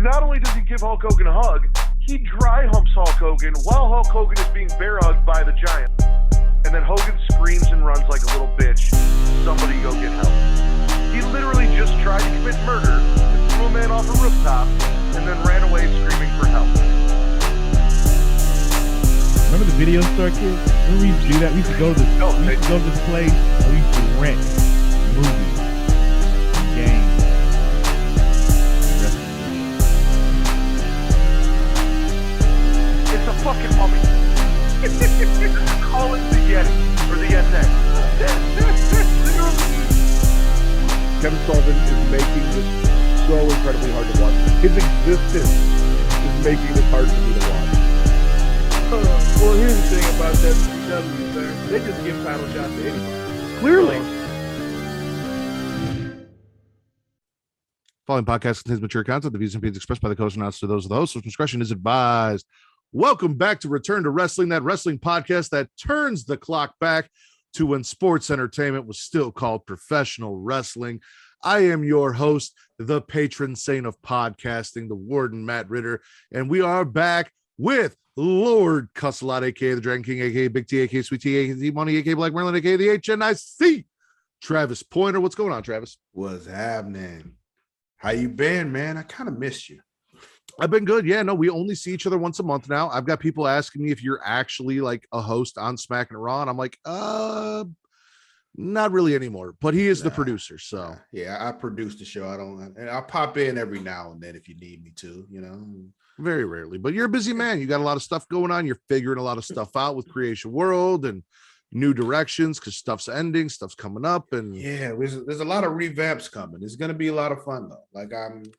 not only does he give Hulk Hogan a hug, he dry humps Hulk Hogan while Hulk Hogan is being bear hugged by the Giant. And then Hogan screams and runs like a little bitch. Somebody go get help. He literally just tried to commit murder and threw a man off a rooftop and then ran away screaming for help. Remember the video store kids? Remember we used to do that? We used to go to this, place and we used to rent movies, games. It's a fucking mummy. Call it the Yeti or the Yeti. Kevin Sullivan is making this so incredibly hard to watch. His existence is making this hard for me to watch. Well, here's the thing about WCW, sir. They just give title shots to anybody. Clearly. Following podcast contains mature content. The views and opinions expressed by the host and announced to those of the host. So discretion is advised. Welcome back to Return to Wrestling, that wrestling podcast that turns the clock back to when sports entertainment was still called professional wrestling. I am your host, the patron saint of podcasting, the Warden, Matt Ritter, and we are back with Lord Cussalott, aka the Dragon King, aka Big T, aka Sweet T, aka Z Money, aka Black Merlin, aka the HNIC, Travis Pointer. What's going on, Travis? What's happening? How you been, man? I kind of missed you. I've been good. Yeah, no, we only see each other once a month now. I've got people asking me if you're actually like a host on Smack and Raw, and I'm like, not really anymore. But he is the producer, so yeah, I produce the show. And I'll pop in every now and then if you need me to, you know. Very rarely, but you're a busy man. You got a lot of stuff going on. You're figuring a lot of stuff out with Creation World and new directions because stuff's ending, stuff's coming up, and yeah, there's a lot of revamps coming. It's gonna be a lot of fun though. Like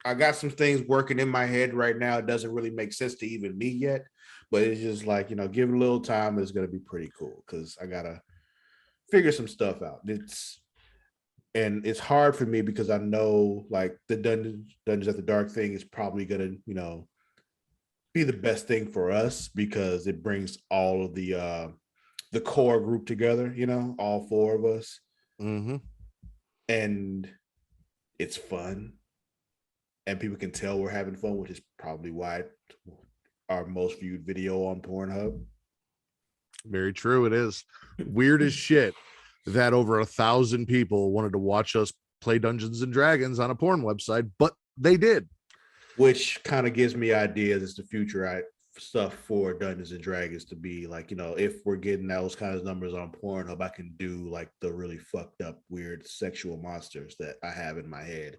I got some things working in my head right now. It doesn't really make sense to even me yet, but it's just like, you know, give it a little time. It's gonna be pretty cool because I gotta figure some stuff out. It's hard for me because I know like the Dungeons After Dark thing is probably gonna, you know, be the best thing for us because it brings all of the core group together, you know, all four of us. Mm-hmm. And it's fun. And people can tell we're having fun, which is probably why our most viewed video on Pornhub. Very true. It is weird as shit that over 1,000 people wanted to watch us play Dungeons and Dragons on a porn website, but they did. Which kind of gives me ideas as the future stuff for Dungeons and Dragons to be like, you know, if we're getting those kinds of numbers on Pornhub, I can do like the really fucked up, weird sexual monsters that I have in my head.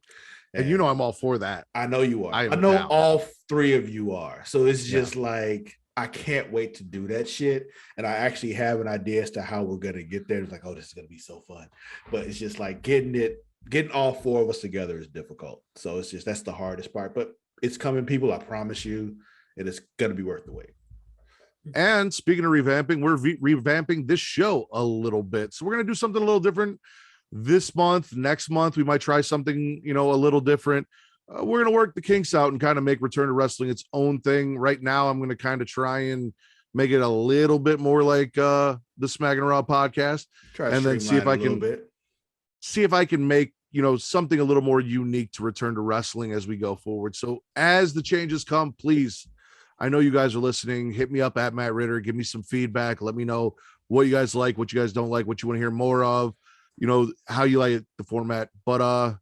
And you know, I'm all for that. I know you are. I know down. All three of you are. So it's just like, I can't wait to do that shit. And I actually have an idea as to how we're going to get there. It's like, oh, this is going to be so fun. But it's just like getting all four of us together is difficult. So it's just, that's the hardest part, but it's coming, people. I promise you. It is going to be worth the wait. And speaking of revamping, we're revamping this show a little bit. So we're going to do something a little different this month. Next month, we might try something, you know, a little different. We're going to work the kinks out and kind of make Return to Wrestling its own thing. Right now, I'm going to kind of try and make it a little bit more like the Smack and Raw podcast. And then see if I can make, you know, something a little more unique to Return to Wrestling as we go forward. So as the changes come, please, I know you guys are listening. Hit me up at Matt Ritter. Give me some feedback. Let me know what you guys like, what you guys don't like, what you want to hear more of, you know, how you like the format. But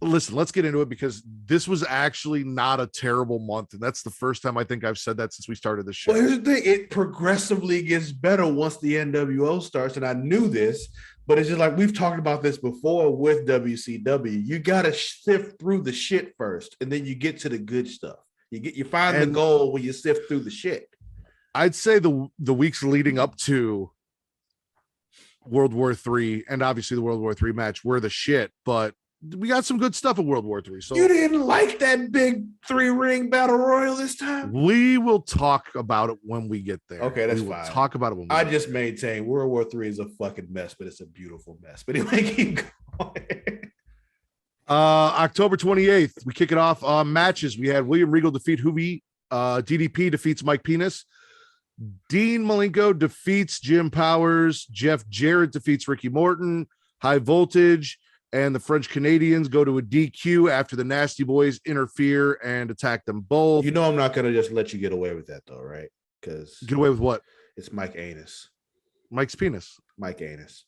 listen, let's get into it because this was actually not a terrible month. And that's the first time I think I've said that since we started the show. Well, here's the thing. It progressively gets better once the NWO starts. And I knew this, but it's just like we've talked about this before with WCW. You got to sift through the shit first, and then you get to the good stuff. You find the goal when you sift through the shit. I'd say the weeks leading up to World War III and obviously the World War III match were the shit, but we got some good stuff at World War III. So you didn't like that big 3-ring battle royal this time? We will talk about it when we get there. Okay, that's fine. Talk about it when we I just maintain World War III is a fucking mess, but it's a beautiful mess. But anyway, keep going. October 28th, we kick it off on matches. We had William Regal defeat Hoovy. DDP defeats Mike Penis. Dean Malenko defeats Jim Powers. Jeff Jarrett defeats Ricky Morton. High Voltage and the French Canadians go to a DQ after the Nasty Boys interfere and attack them both. You know, I'm not gonna just let you get away with that though, right? Because Get away with what? it's Mike Anus. Mike's penis. Mike Anus.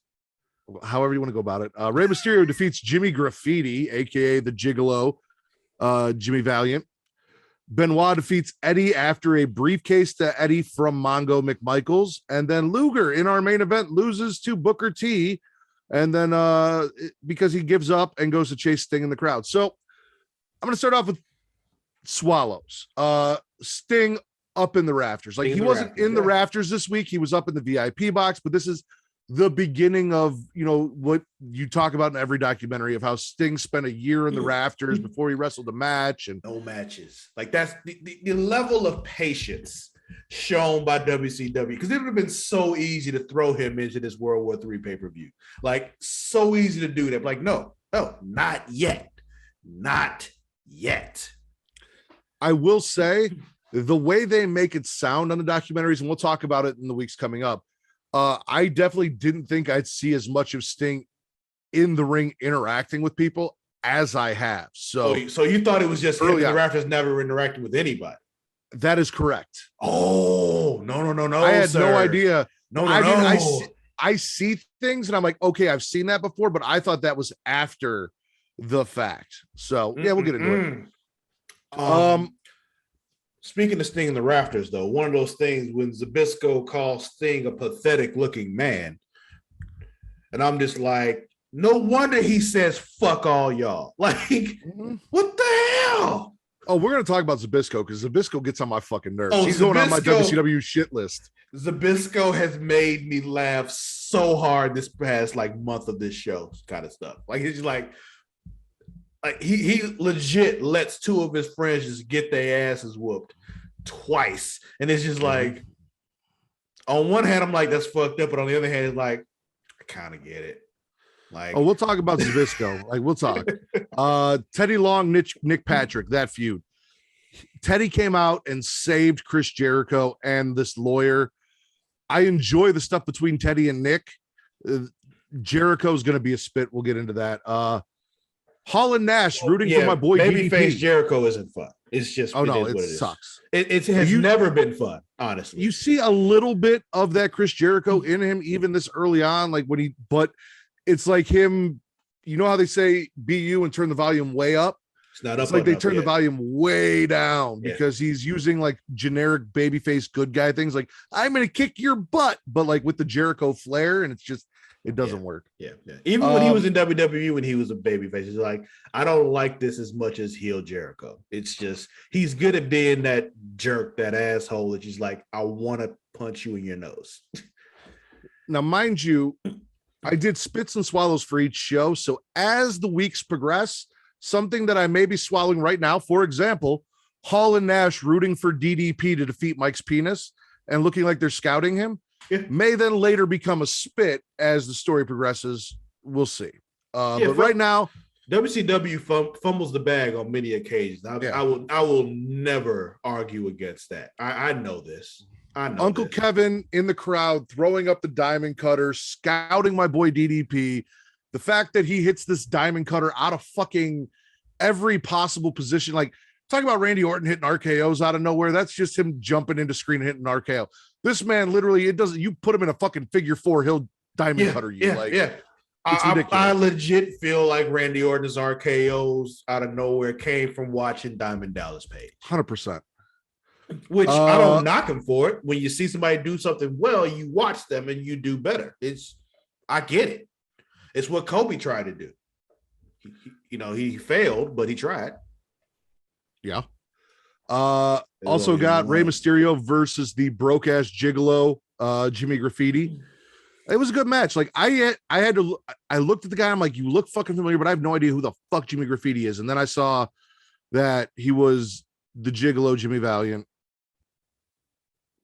However you want to go about it. Rey Mysterio defeats Jimmy Graffiti, aka the Gigolo, Jimmy Valiant. Benoit defeats Eddie after a briefcase to Eddie from Mongo McMichaels. And then Luger in our main event loses to Booker T. And then because he gives up and goes to chase Sting in the crowd. So I'm going to start off with Swallows. Sting up in the rafters. Like he wasn't in the rafters this week. He was up in the VIP box, but this is the beginning of, you know, what you talk about in every documentary of how Sting spent a year in the rafters before he wrestled a match. And no matches. Like that's the level of patience shown by WCW, because it would have been so easy to throw him into this World War III pay-per-view. Like so easy to do that. Like, no, not yet. Not yet. I will say the way they make it sound on the documentaries, and we'll talk about it in the weeks coming up, I definitely didn't think I'd see as much of Sting in the ring interacting with people as I have. So you thought it was just him and the Raptors never interacting with anybody? That is correct. Oh, no. I had no idea. No. I see things and I'm like, okay, I've seen that before, but I thought that was after the fact. So yeah, we'll get into it. Speaking of Sting in the rafters, though, one of those things when Zbyszko calls Sting a pathetic looking man, and I'm just like, no wonder he says fuck all y'all. Like, what the hell? Oh, we're gonna talk about Zbyszko because Zbyszko gets on my fucking nerves. Oh, he's going on my WCW shit list. Zbyszko has made me laugh so hard this past like month of this show, kind of stuff. Like it's just like he legit lets two of his friends just get their asses whooped twice, and it's just like, on one hand, I'm like, that's fucked up, but on the other hand, it's like, I kind of get it. Like, we'll talk about Zbyszko. Like, we'll talk. Teddy Long, Nick Patrick, that feud. Teddy came out and saved Chris Jericho and this lawyer. I enjoy the stuff between Teddy and Nick. Jericho's going to be a spit. We'll get into that. Hall and Nash rooting for my boy Babyface Jericho isn't fun. It's just it sucks. It has never been fun, honestly. You see a little bit of that Chris Jericho in him, even this early on, like but it's like him. You know how they say "be you" and turn the volume way up. It's not up. It's like they turn the volume way down because he's using like generic babyface good guy things, like I'm gonna kick your butt, but like with the Jericho flair, and it's just. It doesn't work. Yeah. Even when he was in WWE, when he was a babyface, he's like, I don't like this as much as heel Jericho. It's just, he's good at being that jerk, that asshole that he's like, I want to punch you in your nose. Now, mind you, I did spits and swallows for each show. So as the weeks progress, something that I may be swallowing right now, for example, Hall and Nash rooting for DDP to defeat Mike's penis and looking like they're scouting him. May then later become a spit as the story progresses. We'll see. But right now, WCW fumbles the bag on many occasions. I will never argue against that. I know this. I know Uncle Kevin in the crowd throwing up the diamond cutter, scouting my boy DDP. The fact that he hits this diamond cutter out of fucking every possible position, like talking about Randy Orton hitting RKOs out of nowhere. That's just him jumping into screen and hitting RKO. This man literally, you put him in a fucking figure four, he'll diamond cutter you. I legit feel like Randy Orton's RKOs out of nowhere came from watching Diamond Dallas Page. 100%. Which I don't knock him for it. When you see somebody do something well, you watch them and you do better. I get it. It's what Kobe tried to do. He failed, but he tried. Yeah. Also got Rey Mysterio versus the broke ass gigolo Jimmy Graffiti. It was a good match. Like I looked at the guy, I'm like, you look fucking familiar, but I have no idea who the fuck Jimmy Graffiti is. And then I saw that he was the gigolo Jimmy Valiant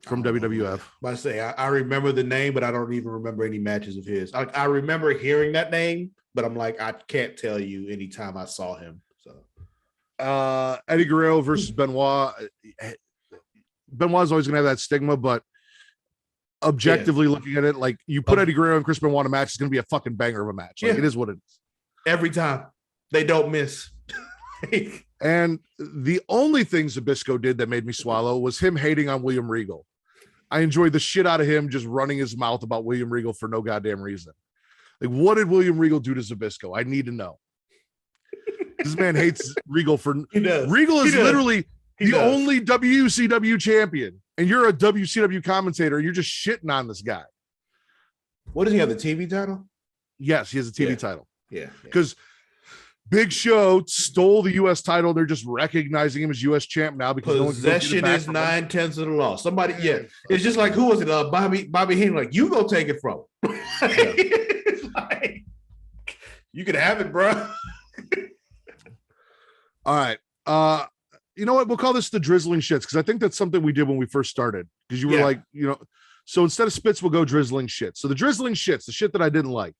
from WWF. I say I remember the name, but I don't even remember any matches of his. I remember hearing that name, but I'm like, I can't tell you any time I saw him. Eddie Guerrero versus Benoit. Benoit's always gonna have that stigma, but objectively looking at it, like you put Eddie Guerrero and Chris Benoit in a match, it's gonna be a fucking banger of a match. Like it is what it is. Every time. They don't miss. And the only thing Zbyszko did that made me swallow was him hating on William Regal. I enjoyed the shit out of him just running his mouth about William Regal for no goddamn reason. Like, what did William Regal do to Zbyszko? I need to know. This man hates Regal for. He does. Regal is literally the does. only WCW champion, and you're a WCW commentator, and you're just shitting on this guy. What does he have? The TV title? Yes, he has a TV title. Yeah. Because Big Show stole the U.S. title. They're just recognizing him as U.S. champ now because possession is 9/10 of the law. Somebody, it's just like, who was it? Bobby Heenan. Like, you go take it from him. It's like, you can have it, bro. All right. You know what? We'll call this the drizzling shits because I think that's something we did when we first started. Because you were like, so instead of spits, we'll go drizzling shits. So the drizzling shits, the shit that I didn't like.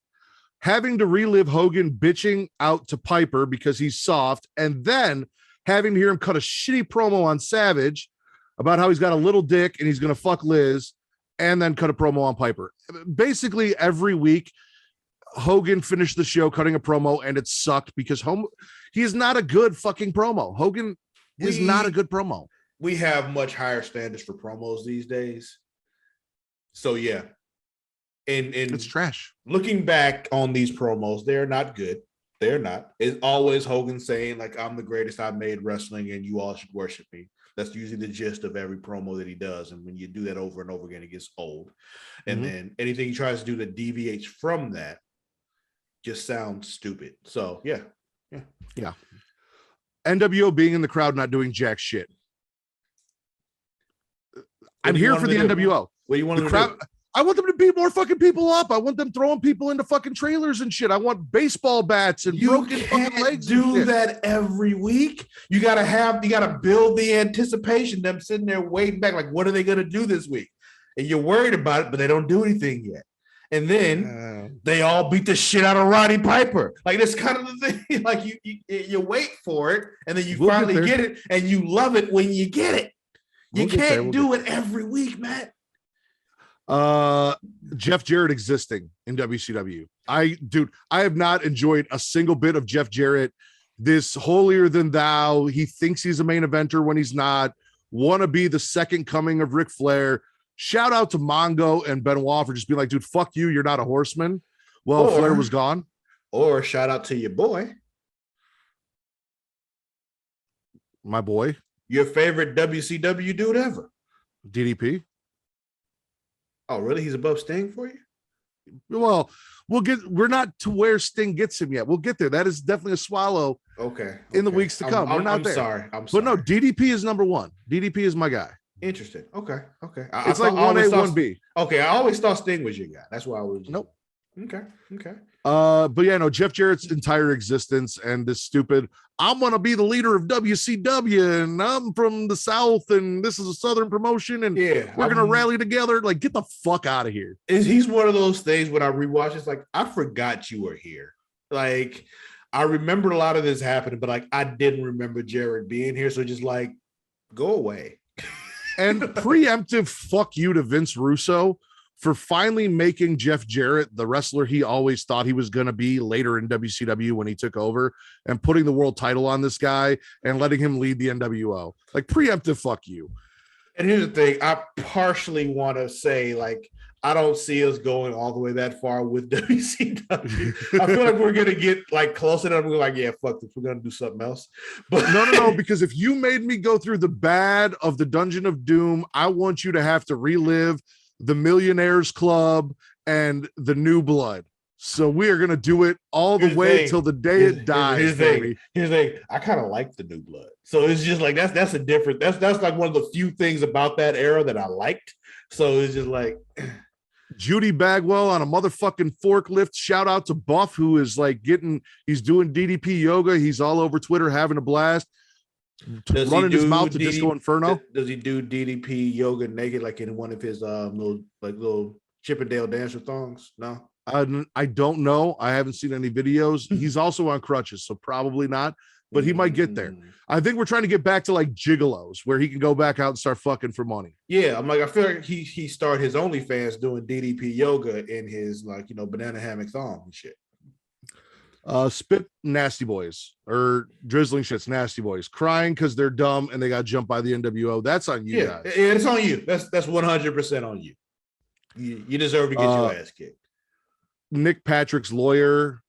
Having to relive Hogan bitching out to Piper because he's soft, and then having to hear him cut a shitty promo on Savage about how he's got a little dick and he's going to fuck Liz, and then cut a promo on Piper. Basically, every week, Hogan finished the show cutting a promo, and it sucked because he is not a good fucking promo. Hogan is not a good promo. We have much higher standards for promos these days. So, yeah. And it's trash. Looking back on these promos, they're not good. They're not. It's always Hogan saying, like, I'm the greatest I've made wrestling and you all should worship me. That's usually the gist of every promo that he does. And when you do that over and over again, it gets old. And then anything he tries to do that deviates from that just sounds stupid. So, yeah. NWO being in the crowd, not doing jack shit. I'm here for the NWO. What do you want the crowd? I want them to beat more fucking people up. I want them throwing people into fucking trailers and shit. I want baseball bats and broken fucking legs. Do that every week. You gotta build the anticipation. Them sitting there waiting back, like, what are they gonna do this week? And you're worried about it, but they don't do anything yet. And then they all beat the shit out of Roddy Piper. Like, that's kind of the thing. Like, you wait for it, and then you finally get it, and you love it when you get it. You can't do it every week, Matt. Jeff Jarrett existing in WCW. I have not enjoyed a single bit of Jeff Jarrett. This holier than thou. He thinks he's a main eventer when he's not. Want to be the second coming of Ric Flair. Shout out to Mongo and Benoit for just being like, dude, fuck you. You're not a horseman. Well, Flair was gone. Or shout out to your boy. My boy. Your favorite WCW dude ever. DDP. Oh, really? He's above Sting for you? Well, we're not to where Sting gets him yet. We'll get there. That is definitely a swallow. In the weeks to come. We're not there. I'm sorry. But no, DDP is number one. DDP is my guy. Interesting. Okay. It's like 1A, 1B. Okay, I always thought Sting was your guy. That's why I was. Nope. Okay. But yeah, no, Jeff Jarrett's entire existence and this stupid, I'm gonna be the leader of WCW and I'm from the South and this is a Southern promotion and we're gonna rally together. Like, get the fuck out of here. He's one of those things when I rewatch, it's like, I forgot you were here. Like, I remember a lot of this happening, but like, I didn't remember Jarrett being here. So just like, go away. And preemptive fuck you to Vince Russo for finally making Jeff Jarrett the wrestler he always thought he was going to be later in WCW when he took over and putting the world title on this guy and letting him lead the NWO. Like, preemptive fuck you. And here's the thing. I partially want to say, like, I don't see us going all the way that far with WCW. I feel like we're going to get like close enough. We're like, yeah, fuck this. We're going to do something else. But no, because if you made me go through the bad of the Dungeon of Doom, I want you to have to relive the Millionaires Club and the New Blood. So we are going to do it all the way till the day it dies. Here's the thing. I kind of like the New Blood. So it's just like, that's a different, that's like one of the few things about that era that I liked. So it's just like Judy Bagwell on a motherfucking forklift. Shout out to Buff, who is like he's doing DDP yoga. He's all over Twitter having a blast. Running his mouth to Disco Inferno. Does he do DDP yoga naked like in one of his little Chippendale dancer thongs? No. I don't know. I haven't seen any videos. He's also on crutches, so probably not, but he might get there. I think we're trying to get back to like gigolos where he can go back out and start fucking for money. Yeah, I'm like, I feel like he started his OnlyFans doing DDP yoga in his, like, banana hammock thong and shit. Spit nasty boys or drizzling shits, nasty boys, crying because they're dumb and they got jumped by the NWO. That's on you guys. Yeah, it's on you. That's 100% on you. You deserve to get your ass kicked. Nick Patrick's lawyer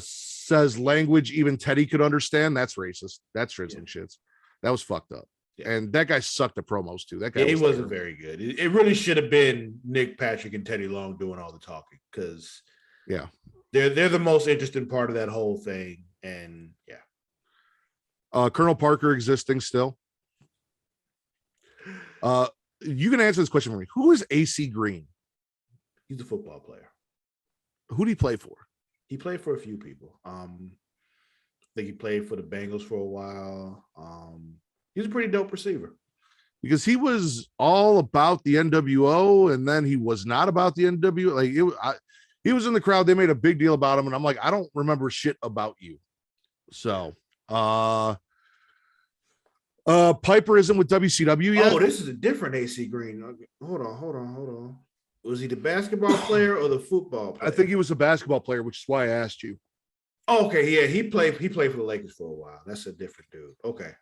says language even Teddy could understand. That's racist. That's drizzling shits. That was fucked up. Yeah. And that guy sucked at promos too. That guy he wasn't very good. It really should have been Nick Patrick and Teddy Long doing all the talking because they're the most interesting part of that whole thing. And Colonel Parker existing still. You can answer this question for me. Who is AC Green? He's a football player. Who did he play for? He played for a few people. I think he played for the Bengals for a while. He's a pretty dope receiver. Because he was all about the NWO, and then he was not about the NWO. Like he was in the crowd. They made a big deal about him, and I'm like, I don't remember shit about you. So, Piper isn't with WCW yet. Oh, this is a different AC Green. Hold on. Was he the basketball player or the football player? I think he was a basketball player, which is why I asked you. Okay, yeah, he played for the Lakers for a while. That's a different dude. Okay.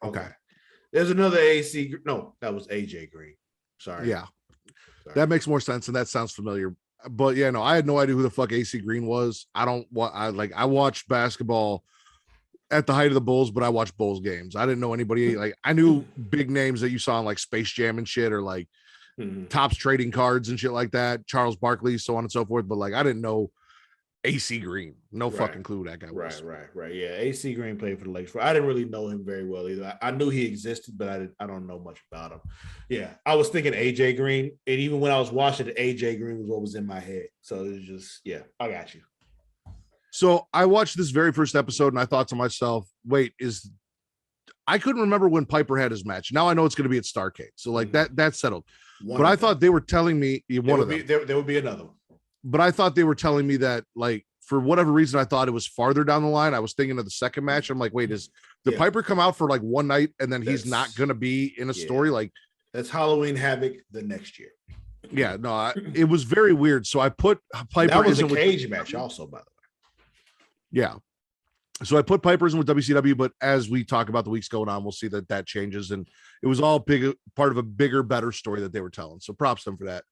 There's another AC. No, that was AJ Green. Sorry. Yeah, that makes more sense, and that sounds familiar. But yeah, no, I had no idea who the fuck AC Green was. I watched basketball at the height of the Bulls, but I watched Bulls games. I didn't know anybody. Like I knew big names that you saw in like Space Jam and shit, or like Topps trading cards and shit like that. Charles Barkley, so on and so forth. But like I didn't know AC Green. No fucking clue who that guy was. Right. Yeah, AC Green played for the Lakers. I didn't really know him very well either. I knew he existed, but I don't know much about him. Yeah, I was thinking AJ Green, and even when I was watching it, AJ Green was what was in my head. So it was just, I got you. So I watched this very first episode, and I thought to myself, wait, I couldn't remember when Piper had his match. Now I know it's going to be at Starrcade. So like that's settled. But I thought they were telling me there would be another one. But I thought they were telling me that, like, for whatever reason, I thought it was farther down the line. I was thinking of the second match. I'm like, wait, did Piper come out for like one night and then he's not going to be in a story? Like, that's Halloween Havoc the next year. Yeah, no, it was very weird. So I put Piper. That was a cage match, also, by the way. Yeah. So I put Piper in with WCW, but as we talk about the weeks going on, we'll see that changes. And it was all part of a bigger, better story that they were telling. So props to them for that.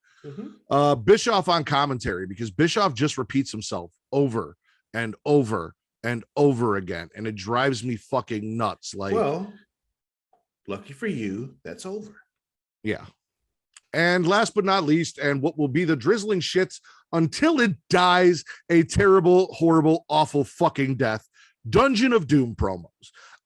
Bischoff on commentary, because Bischoff just repeats himself over and over and over again, and it drives me fucking nuts. Like, well, lucky for you, that's over. Yeah. And last but not least, and what will be the drizzling shits until it dies a terrible, horrible, awful fucking death, Dungeon of Doom promos.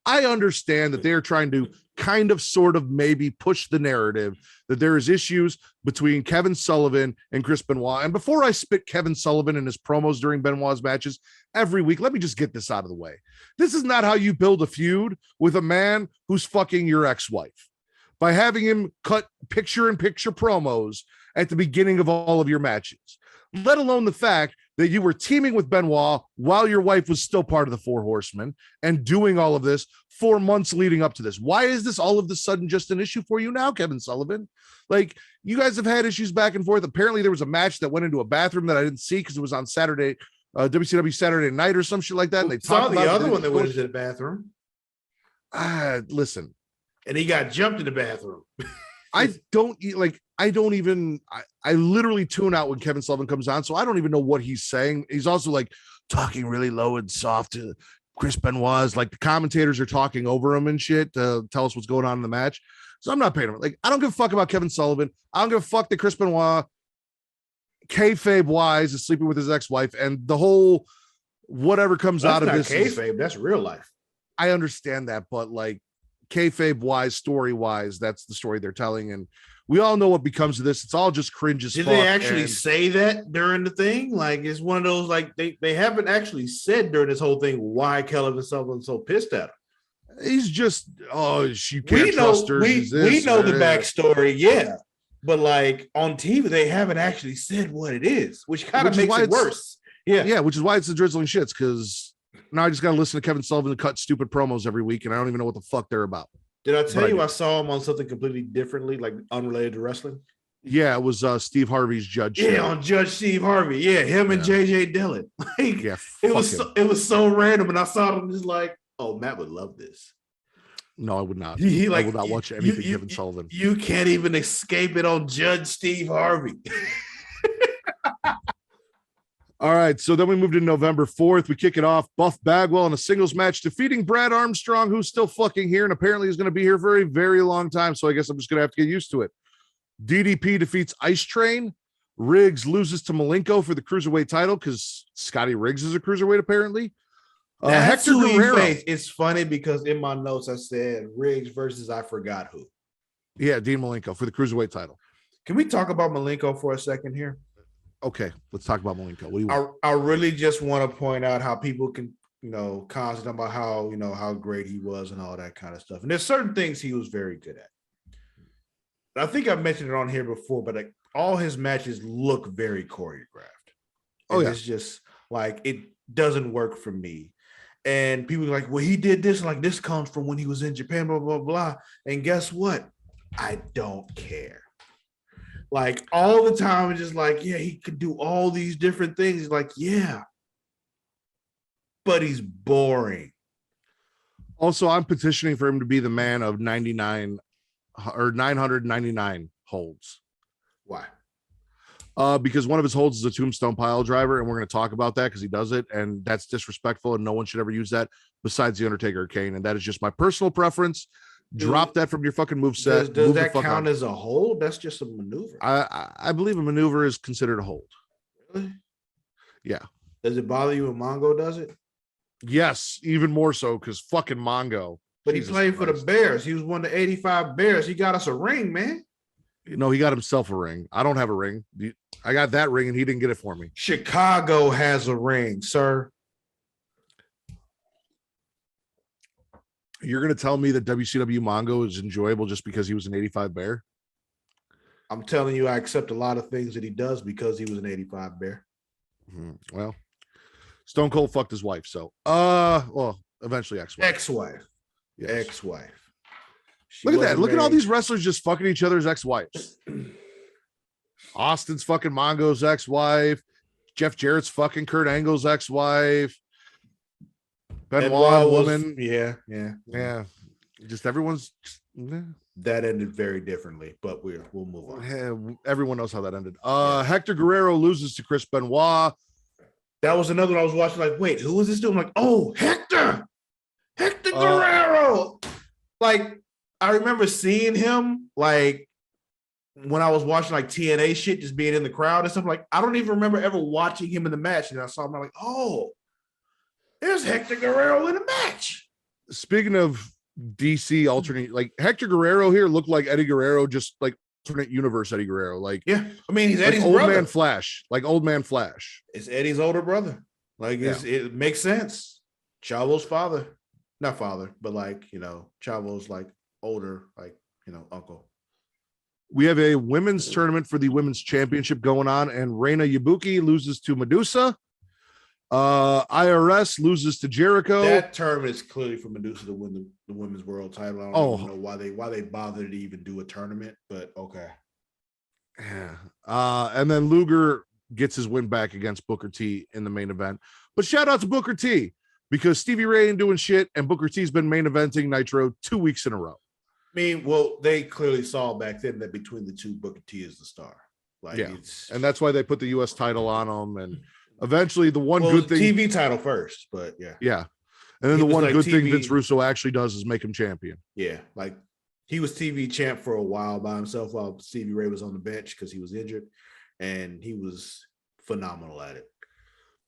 I understand that they are trying to kind of, sort of, maybe push the narrative that there is issues between Kevin Sullivan and Chris Benoit. And before I spit Kevin Sullivan and his promos during Benoit's matches every week, let me just get this out of the way. This is not how you build a feud with a man who's fucking your ex-wife, by having him cut picture-in-picture promos at the beginning of all of your matches, let alone the fact that you were teaming with Benoit while your wife was still part of the Four Horsemen and doing all of this for months leading up to this. Why is this all of a sudden just an issue for you now, Kevin Sullivan? Like, you guys have had issues back and forth. Apparently there was a match that went into a bathroom that I didn't see because it was on Saturday, WCW Saturday night or some shit like that. And they talked about the other one that went into the bathroom. Listen. And he got jumped in the bathroom. I literally tune out when Kevin Sullivan comes on, so I don't even know what he's saying. He's also like talking really low and soft to Chris Benoit. Like the commentators are talking over him and shit to tell us what's going on in the match. So I'm not paying him. Like, I don't give a fuck about Kevin Sullivan. I don't give a fuck that Chris Benoit, kayfabe wise, is sleeping with his ex-wife, and the whole whatever comes out of this. Kayfabe, that's real life. I understand that, but like, kayfabe wise, story wise, that's the story they're telling, and we all know what becomes of this. It's all just cringe as fuck. Did they actually say that during the thing? Like, it's one of those, like, they haven't actually said during this whole thing why Kevin Sullivan's so pissed at him. He's just, you can't trust her. We know the backstory, yeah, but like on TV they haven't actually said what it is, which kind of makes it worse. Yeah, which is why it's the drizzling shits, because now I just got to listen to Kevin Sullivan and cut stupid promos every week, and I don't even know what the fuck they're about. Did I tell you I saw him on something completely differently, like unrelated to wrestling? Yeah, it was Steve Harvey's judge. Yeah, show. on Judge Steve Harvey. Yeah, him and JJ Dillon. Like, Yeah, it was so random, and I saw them just like, oh, Matt would love this. No, I would not. He I will not watch anything Kevin Sullivan. You can't even escape it on Judge Steve Harvey. All right, so then we moved to November 4th. We kick it off. Buff Bagwell in a singles match defeating Brad Armstrong, who's still fucking here and apparently is going to be here for a very long time. So I guess I'm just going to have to get used to it. DDP defeats Ice Train. Riggs loses to Malenko for the cruiserweight title because Scotty Riggs is a cruiserweight apparently. That's Hector Guerrero. It's funny because in my notes I said Riggs versus I forgot who. Yeah, Dean Malenko for the cruiserweight title. Can we talk about Malenko for a second here? Okay, let's talk about Malenko. What do you want? I really just want to point out how people can, constantly about how, how great he was and all that kind of stuff. And there's certain things he was very good at. I think I've mentioned it on here before, but like all his matches look very choreographed. Oh, yeah. It's just like, it doesn't work for me. And people are like, well, he did this. Like, this comes from when he was in Japan, blah, blah, blah. And guess what? I don't care. Like, all the time, it's just like, yeah, he could do all these different things. He's like, yeah, but he's boring. Also, I'm petitioning for him to be the man of 99 or 999 holds. Why? Because one of his holds is a tombstone pile driver, and we're going to talk about that because he does it, and that's disrespectful, and no one should ever use that besides the Undertaker or Kane, and that is just my personal preference. Drop that from your fucking moveset. Does that count as a hold? That's just a maneuver. I believe a maneuver is considered a hold. Really? Yeah. Does it bother you when Mongo does it? Yes, even more so because fucking Mongo. But he played for the Bears. He was one of the 85 Bears. He got us a ring, man. He got himself a ring. I don't have a ring. I got that ring and he didn't get it for me. Chicago has a ring, sir. You're going to tell me that WCW Mongo is enjoyable just because he was an 85 Bear? I'm telling you, I accept a lot of things that he does because he was an 85 Bear. Well, Stone Cold fucked his wife, so well, eventually ex-wife. Yes. Ex-wife. Look at that. Look at all these wrestlers just fucking each other's ex-wives. Austin's fucking Mongo's ex-wife. Jeff Jarrett's fucking Kurt Angle's ex-wife. Benoit woman. Yeah. Just everyone's. That ended very differently, but we'll move on. Yeah, everyone knows how that ended. Hector Guerrero loses to Chris Benoit. That was another one I was watching. Like, wait, who was this dude? I'm like, oh, Hector Guerrero. Like, I remember seeing him like when I was watching like TNA shit, just being in the crowd and stuff. Like, I don't even remember ever watching him in the match. And I saw him, I'm like, oh, there's Hector Guerrero in a match. Speaking of DC alternate, like Hector Guerrero here looked like Eddie Guerrero, just like alternate universe Eddie Guerrero. Like, yeah, I mean, he's like Eddie's old brother. man Flash, like old man Flash. It's Eddie's older brother. Like, it makes sense. Chavo's father, not father, but like, Chavo's like older, like, uncle. We have a women's tournament for the women's championship going on, and Reina Yabuki loses to Medusa. IRS loses to Jericho. That tournament is clearly for Medusa to win the women's world title. I don't even know why they bothered to even do a tournament, but okay. Yeah. And then Luger gets his win back against Booker T in the main event. But shout out to Booker T because Stevie Ray ain't doing shit, and Booker T's been main eventing Nitro 2 weeks in a row. I mean, well, they clearly saw back then that between the two, Booker T is the star. Like, yeah, and that's why they put the U.S. title on him, and eventually the one good thing, TV title first, but yeah, and then the one good thing Vince Russo actually does is make him champion. Yeah, like he was TV champ for a while by himself while Stevie Ray was on the bench because he was injured, and he was phenomenal at it.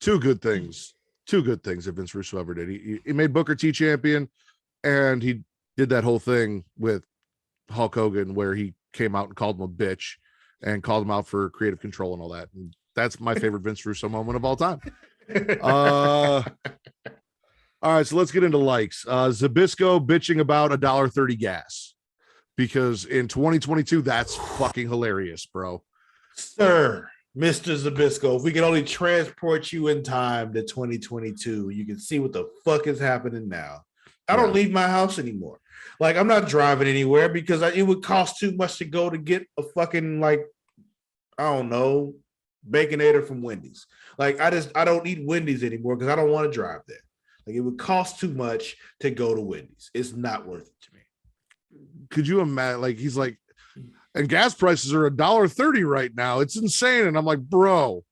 Two good things that Vince Russo ever did. He made Booker T champion, and he did that whole thing with Hulk Hogan where he came out and called him a bitch and called him out for creative control and all that. And that's my favorite Vince Russo moment of all time. All right, so let's get into likes. Zabisco bitching about $1.30 gas because in 2022, that's fucking hilarious, bro. Sir, Mr. Zabisco, if we could only transport you in time to 2022, you can see what the fuck is happening now. I don't leave my house anymore. Like, I'm not driving anywhere because it would cost too much to go to get a fucking like I don't know, Baconator from Wendy's. Like I don't eat Wendy's anymore because I don't want to drive there. Like it would cost too much to go to Wendy's. It's not worth it to me. Could you imagine? Like he's like, and gas prices are $1.30 right now. It's insane. And I'm like, bro.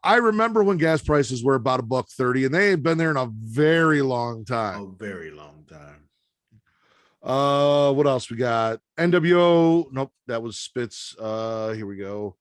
I remember when gas prices were about $1.30, and they had been there in a very long time. A very long time. What else we got? NWO. Nope, that was Spitz. Here we go.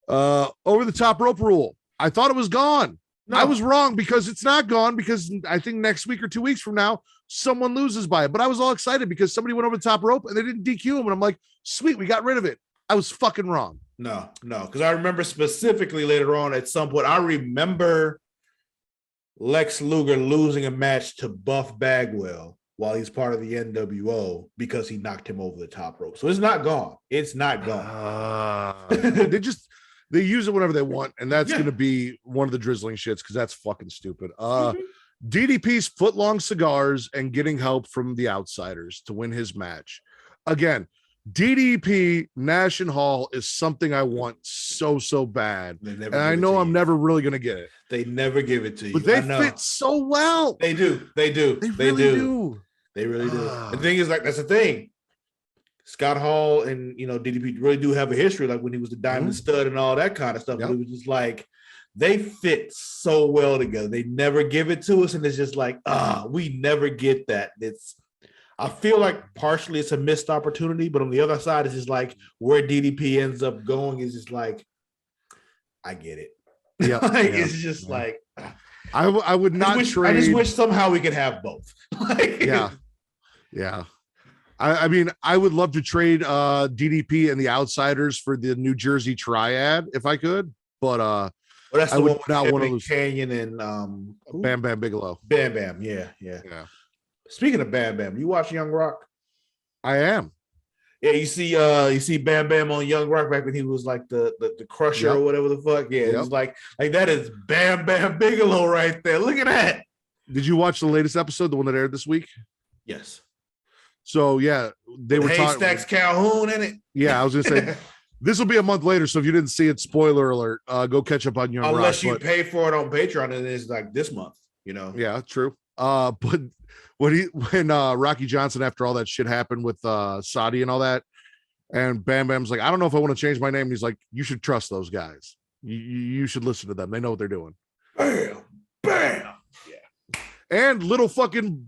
Over the top rope rule. I thought it was gone. No. I was wrong because it's not gone, because I think next week or 2 weeks from now, someone loses by it. But I was all excited because somebody went over the top rope and they didn't DQ him. And I'm like, sweet, we got rid of it. I was fucking wrong. No, because I remember specifically later on at some point, I remember Lex Luger losing a match to Buff Bagwell while he's part of the NWO because he knocked him over the top rope. So it's not gone. It's not gone. They use it whenever they want, and that's going to be one of the drizzling shits because that's fucking stupid. DDP's footlong cigars and getting help from the outsiders to win his match. Again, DDP Nash and Hall is something I want so bad, and I know I'm never really going to get it. They never give it to you, but they fit so well. They do. They really do. The thing is, like, that's the thing. Scott Hall and DDP really do have a history, like when he was the Diamond Stud and all that kind of stuff. Yep. It was just like they fit so well together. They never give it to us, and it's just like, we never get that. I feel like partially it's a missed opportunity, but on the other side, it's just like where DDP ends up going is just like, I get it. Yeah, it's just like I would not trade. I just wish somehow we could have both. Yeah. I mean, I would love to trade DDP and the Outsiders for the New Jersey Triad if I could, but that's I the would one not want to lose Canyon and Bam Bam Bigelow. Bam Bam, yeah. Speaking of Bam Bam, you watch Young Rock? I am. Yeah, you see Bam Bam on Young Rock back when he was like the Crusher or whatever the fuck. Yeah, it's like that is Bam Bam Bigelow right there. Look at that. Did you watch the latest episode, the one that aired this week? Yes. So yeah, they were Haystacks Calhoun in it. Yeah, I was gonna say this will be a month later. So if you didn't see it, spoiler alert, go catch up on Young Rock. Unless you pay for it on Patreon, and it's like this month, Yeah, true. But when Rocky Johnson, after all that shit happened with Saudi and all that, and Bam Bam's like, I don't know if I want to change my name. He's like, you should trust those guys. You should listen to them. They know what they're doing. Bam, bam. Yeah. And little fucking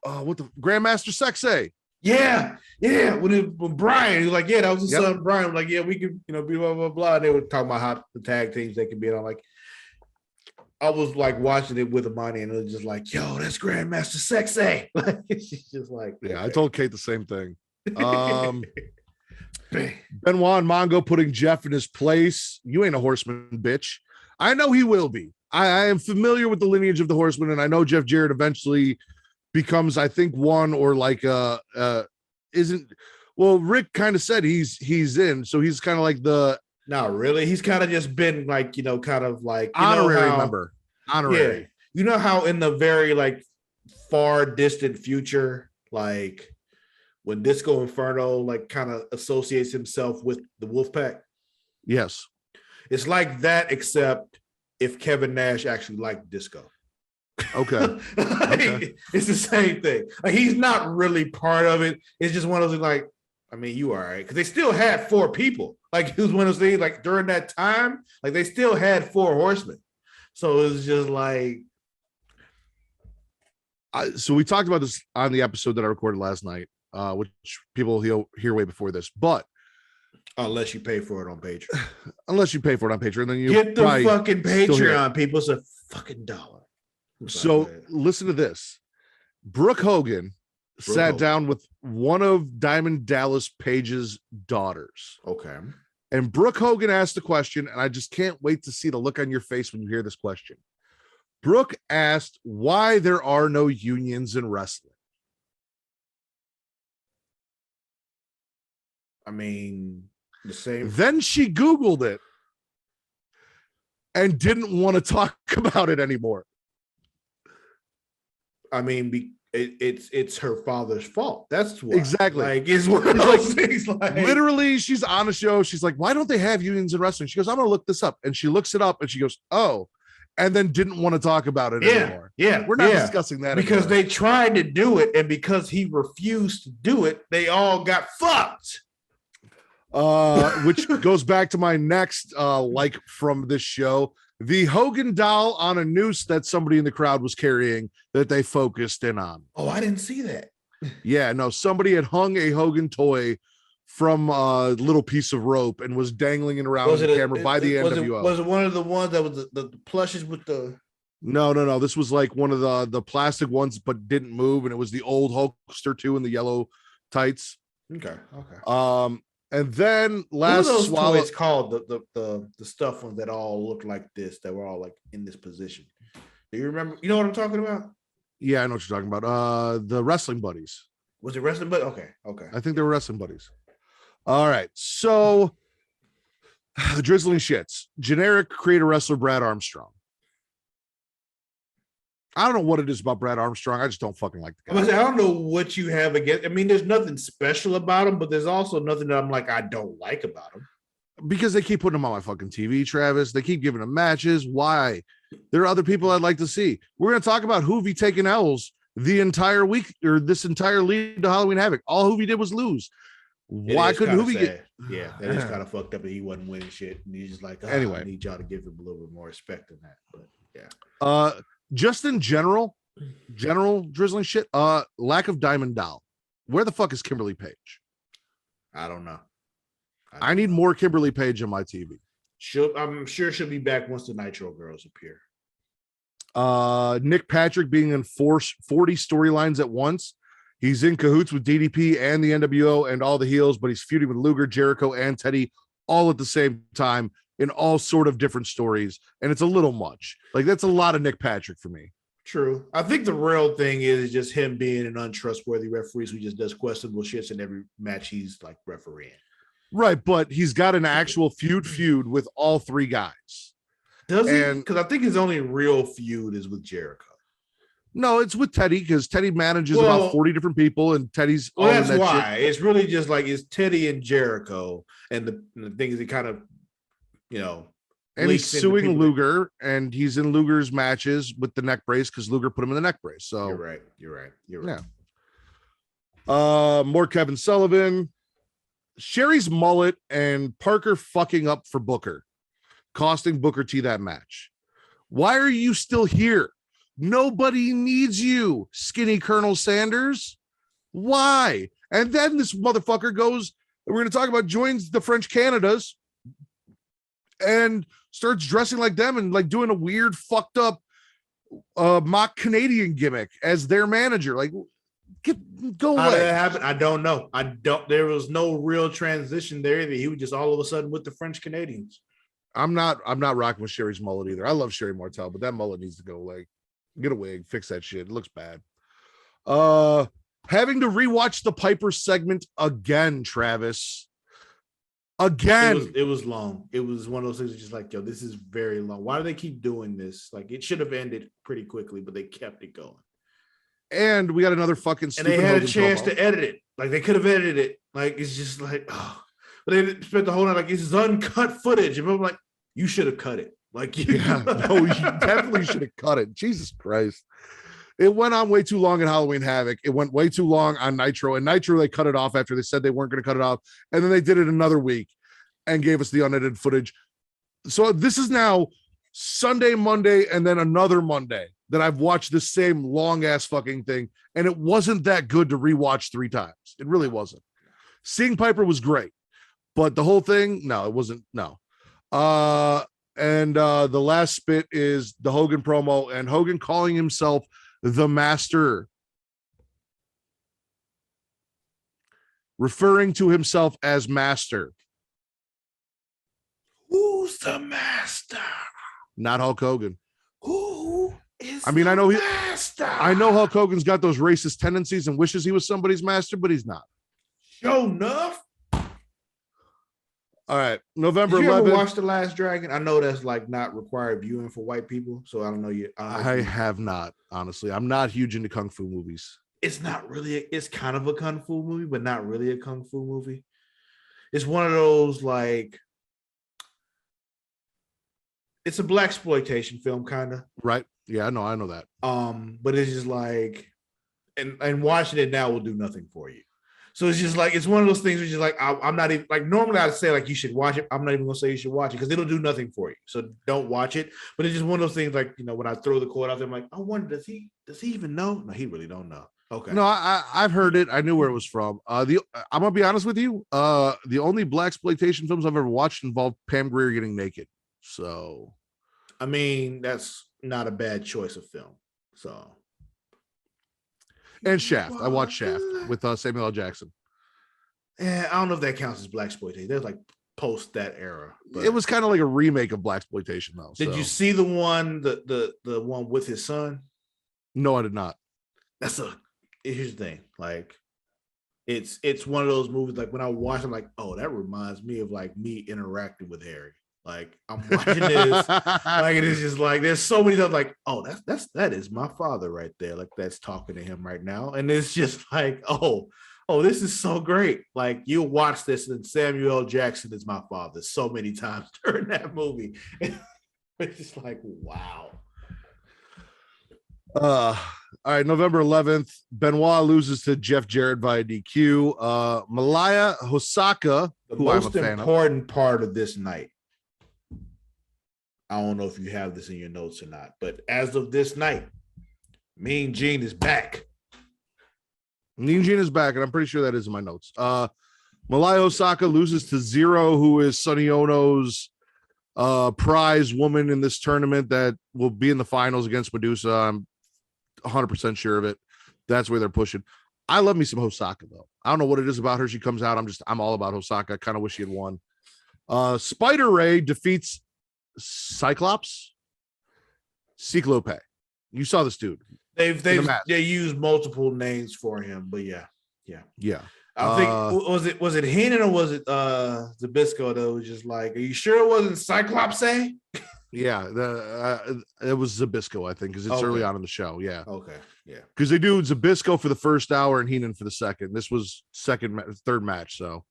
what the Grandmaster Sexay. Yeah. When Brian, he was like, yeah, that was his son Brian. I'm like, yeah, we could, be blah blah blah. And they were talking about how the tag teams they could be on. Like, I was like watching it with Amani, and it was just like, yo, that's Grandmaster Sexay. She's just like, yeah, I told Kate the same thing. Benoit and Mongo putting Jeff in his place. You ain't a Horseman, bitch. I know he will be. I am familiar with the lineage of the Horseman, and I know Jeff Jarrett eventually becomes, I think, one or like isn't. Well, Rick kind of said he's in, so he's kind of like the. Not really. He's kind of just been like, kind of like honorary member. Honorary. Yeah. You know how in the very like far distant future, like when Disco Inferno like kind of associates himself with the Wolfpack? Yes. It's like that, except if Kevin Nash actually liked Disco. Okay. It's the same thing. Like he's not really part of it. It's just one of those like, I mean, you all right. Because they still had 4 people. Like, it was one of those things, like, during that time, like, they still had 4 horsemen. So it was just like. So we talked about this on the episode that I recorded last night, which people hear way before this. But. Unless you pay for it on Patreon. Unless you pay for it on Patreon. Then you get the fucking Patreon, people. It's a fucking $1. So listen to this. Brooke Hogan sat down with one of Diamond Dallas Page's daughters. Okay. And Brooke Hogan asked the question, and I just can't wait to see the look on your face when you hear this question. Brooke asked why there are no unions in wrestling. I mean, the same. Then she Googled it and didn't want to talk about it anymore. I mean, it's her father's fault. That's why. Exactly. Like it's one of those things. Like Literally, she's on a show. She's like, "Why don't they have unions in wrestling?" She goes, "I'm gonna look this up," and she looks it up, and she goes, "Oh," and then didn't want to talk about it anymore. Yeah, we're not discussing that because anymore. they tried to do it, and because he refused to do it, they all got fucked. Which goes back to my next like from this show, the Hogan doll on a noose that somebody in the crowd was carrying that they focused in on. Oh, I didn't see that. Yeah, no, somebody had hung a Hogan toy from a little piece of rope and was dangling it around the camera by the NWO. Was it one of the ones that was the plushes with the? No. This was like one of the plastic ones, but didn't move, and it was the old Hulkster too in the yellow tights. Okay. And then last swallow, it's called the stuff ones that all look like this, that were all like in this position. Do you remember? You know what I'm talking about? Yeah, I know what you're talking about. The Wrestling Buddies. Was it Wrestling Buddies? Okay. I think they were Wrestling Buddies. All right. So the Drizzling Shits. Generic creator wrestler Brad Armstrong. I don't know what it is about Brad Armstrong. I just don't fucking like the guy. I don't know what you have against. I mean, there's nothing special about him, but there's also nothing that I'm like, I don't like about him. Because they keep putting him on my fucking TV, Travis. They keep giving him matches. Why? There are other people I'd like to see. We're going to talk about Hoovy taking L's the entire week or this entire lead to Halloween Havoc. All Hoovy did was lose. Why couldn't Hoovy get? Yeah, that is kind of fucked up, and he wasn't winning shit. And he's just like, anyway, I need y'all to give him a little bit more respect than that. But yeah. Just in general drizzling shit. Lack of Diamond Doll. Where the fuck is Kimberly Page? I don't know. I need more Kimberly Page on my TV. I'm sure she'll be back once the Nitro girls appear. Nick Patrick being in 40 storylines at once. He's in cahoots with DDP and the NWO and all the heels, but he's feuding with Luger, Jericho, and Teddy all at the same time in all sort of different stories. And it's a little much. Like, that's a lot of Nick Patrick for me. True. I think the real thing is just him being an untrustworthy referee who just does questionable shits in every match he's like refereeing. Right, but he's got an actual feud with all three guys. Does he? Because I think his only real feud is with Jericho. No, it's with Teddy because Teddy manages about 40 different people, and Teddy's. Well, that's why shit. It's really just like it's Teddy and Jericho, and the thing is, he kind of, and he's suing Luger, and he's in Luger's matches with the neck brace because Luger put him in the neck brace. So you're right. Yeah. More Kevin Sullivan. Sherry's mullet and Parker fucking up for Booker, costing Booker T that match. Why are you still here? Nobody needs you, skinny Colonel Sanders. Why? And then this motherfucker goes, we're going to talk about, joins the French Canadas and starts dressing like them and like doing a weird fucked up mock Canadian gimmick as their manager. Like, go away. How did that happen? I don't know. There was no real transition there either. He was just all of a sudden with the French Canadians. I'm not rocking with Sherry's mullet either. I love Sherry Martel, but that mullet needs to go. Like, get a wig, fix that shit. It looks bad. Having to rewatch the Piper segment again, Travis. Again. It was long. It was one of those things just like, yo, this is very long. Why do they keep doing this? Like, it should have ended pretty quickly, but they kept it going. And we got another fucking stupid. And they had a chance to edit it. Like, they could have edited it. Like, it's just like, oh. But they spent the whole night like, this is uncut footage. And I'm like, you should have cut it. Like, you definitely should have cut it. Jesus Christ. It went on way too long in Halloween Havoc. It went way too long on Nitro. And Nitro, they cut it off after they said they weren't going to cut it off. And then they did it another week and gave us the unedited footage. So this is now Sunday, Monday, and then another Monday that I've watched the same long ass fucking thing. And it wasn't that good to rewatch 3 times. It really wasn't. Seeing Piper was great, but the whole thing, no, it wasn't. No. And the last spit is the Hogan promo and Hogan calling himself the Master, referring to himself as Master. Who's the Master? Not Hulk Hogan. Who is I know Master? I know Hulk Hogan's got those racist tendencies and wishes he was somebody's master, but he's not. Sure enough. All right, November Did you ever 11th. watch The Last Dragon? I know that's like not required viewing for white people, so I don't know you. I have not, honestly. I'm not huge into kung fu movies. It's not really. It's kind of a kung fu movie, but not really a kung fu movie. It's one of those like. It's a blaxploitation film, kind of. Right? Yeah, I know that. But it's just like, and watching it now will do nothing for you. So it's just like, it's one of those things where you're just like, I'm not even like, normally I'd say like you should watch it. I'm not even gonna say you should watch it because it'll do nothing for you. So don't watch it. But it's just one of those things like, you know, when I throw the quote out there, I'm like, I wonder, does he even know? No, he really don't know. Okay. No, I've heard it. I knew where it was from. I'm gonna be honest with you. The only blaxploitation films I've ever watched involved Pam Grier getting naked. So, I mean, that's not a bad choice of film. So, and Shaft. I watched Shaft with Samuel L. Jackson. Yeah, I don't know if that counts as blaxploitation. There's like post that era. But it was kind of like a remake of blaxploitation, though. Did you see the one, the one with his son? No, I did not. Here's the thing, like it's one of those movies. Like when I watch, I'm like, oh, that reminds me of like me interacting with Harry. Like I'm watching this, like it is just like there's so many times like, oh, that is my father right there. Like that's talking to him right now, and it's just like, oh, this is so great. Like you watch this, and Samuel L. Jackson is my father so many times during that movie. It's just like, wow. All right, November 11th, Benoit loses to Jeff Jarrett via DQ. Malaya Hosaka, The who I'm a most fan important part of this night. I don't know if you have this in your notes or not, but as of this night, Mean Gene is back. Mean Gene is back, and I'm pretty sure that is in my notes. Malaya Osaka loses to Zero, who is Sonny Ono's prize woman in this tournament that will be in the finals against Medusa. I'm 100% sure of it. That's where they're pushing. I love me some Hosaka, though. I don't know what it is about her. She comes out. I'm all about Hosaka. I kind of wish she had won. Spider Ray defeats Cyclope. You saw this dude. They used multiple names for him, but yeah. I think was it Heenan or was it Zabisco that was just like, are you sure it wasn't Cyclops? Yeah, it was Zabisco, I think, because it's early on in the show. Yeah. Okay. Yeah. Because they do Zabisco for the first hour and Heenan for the second. This was third match. So,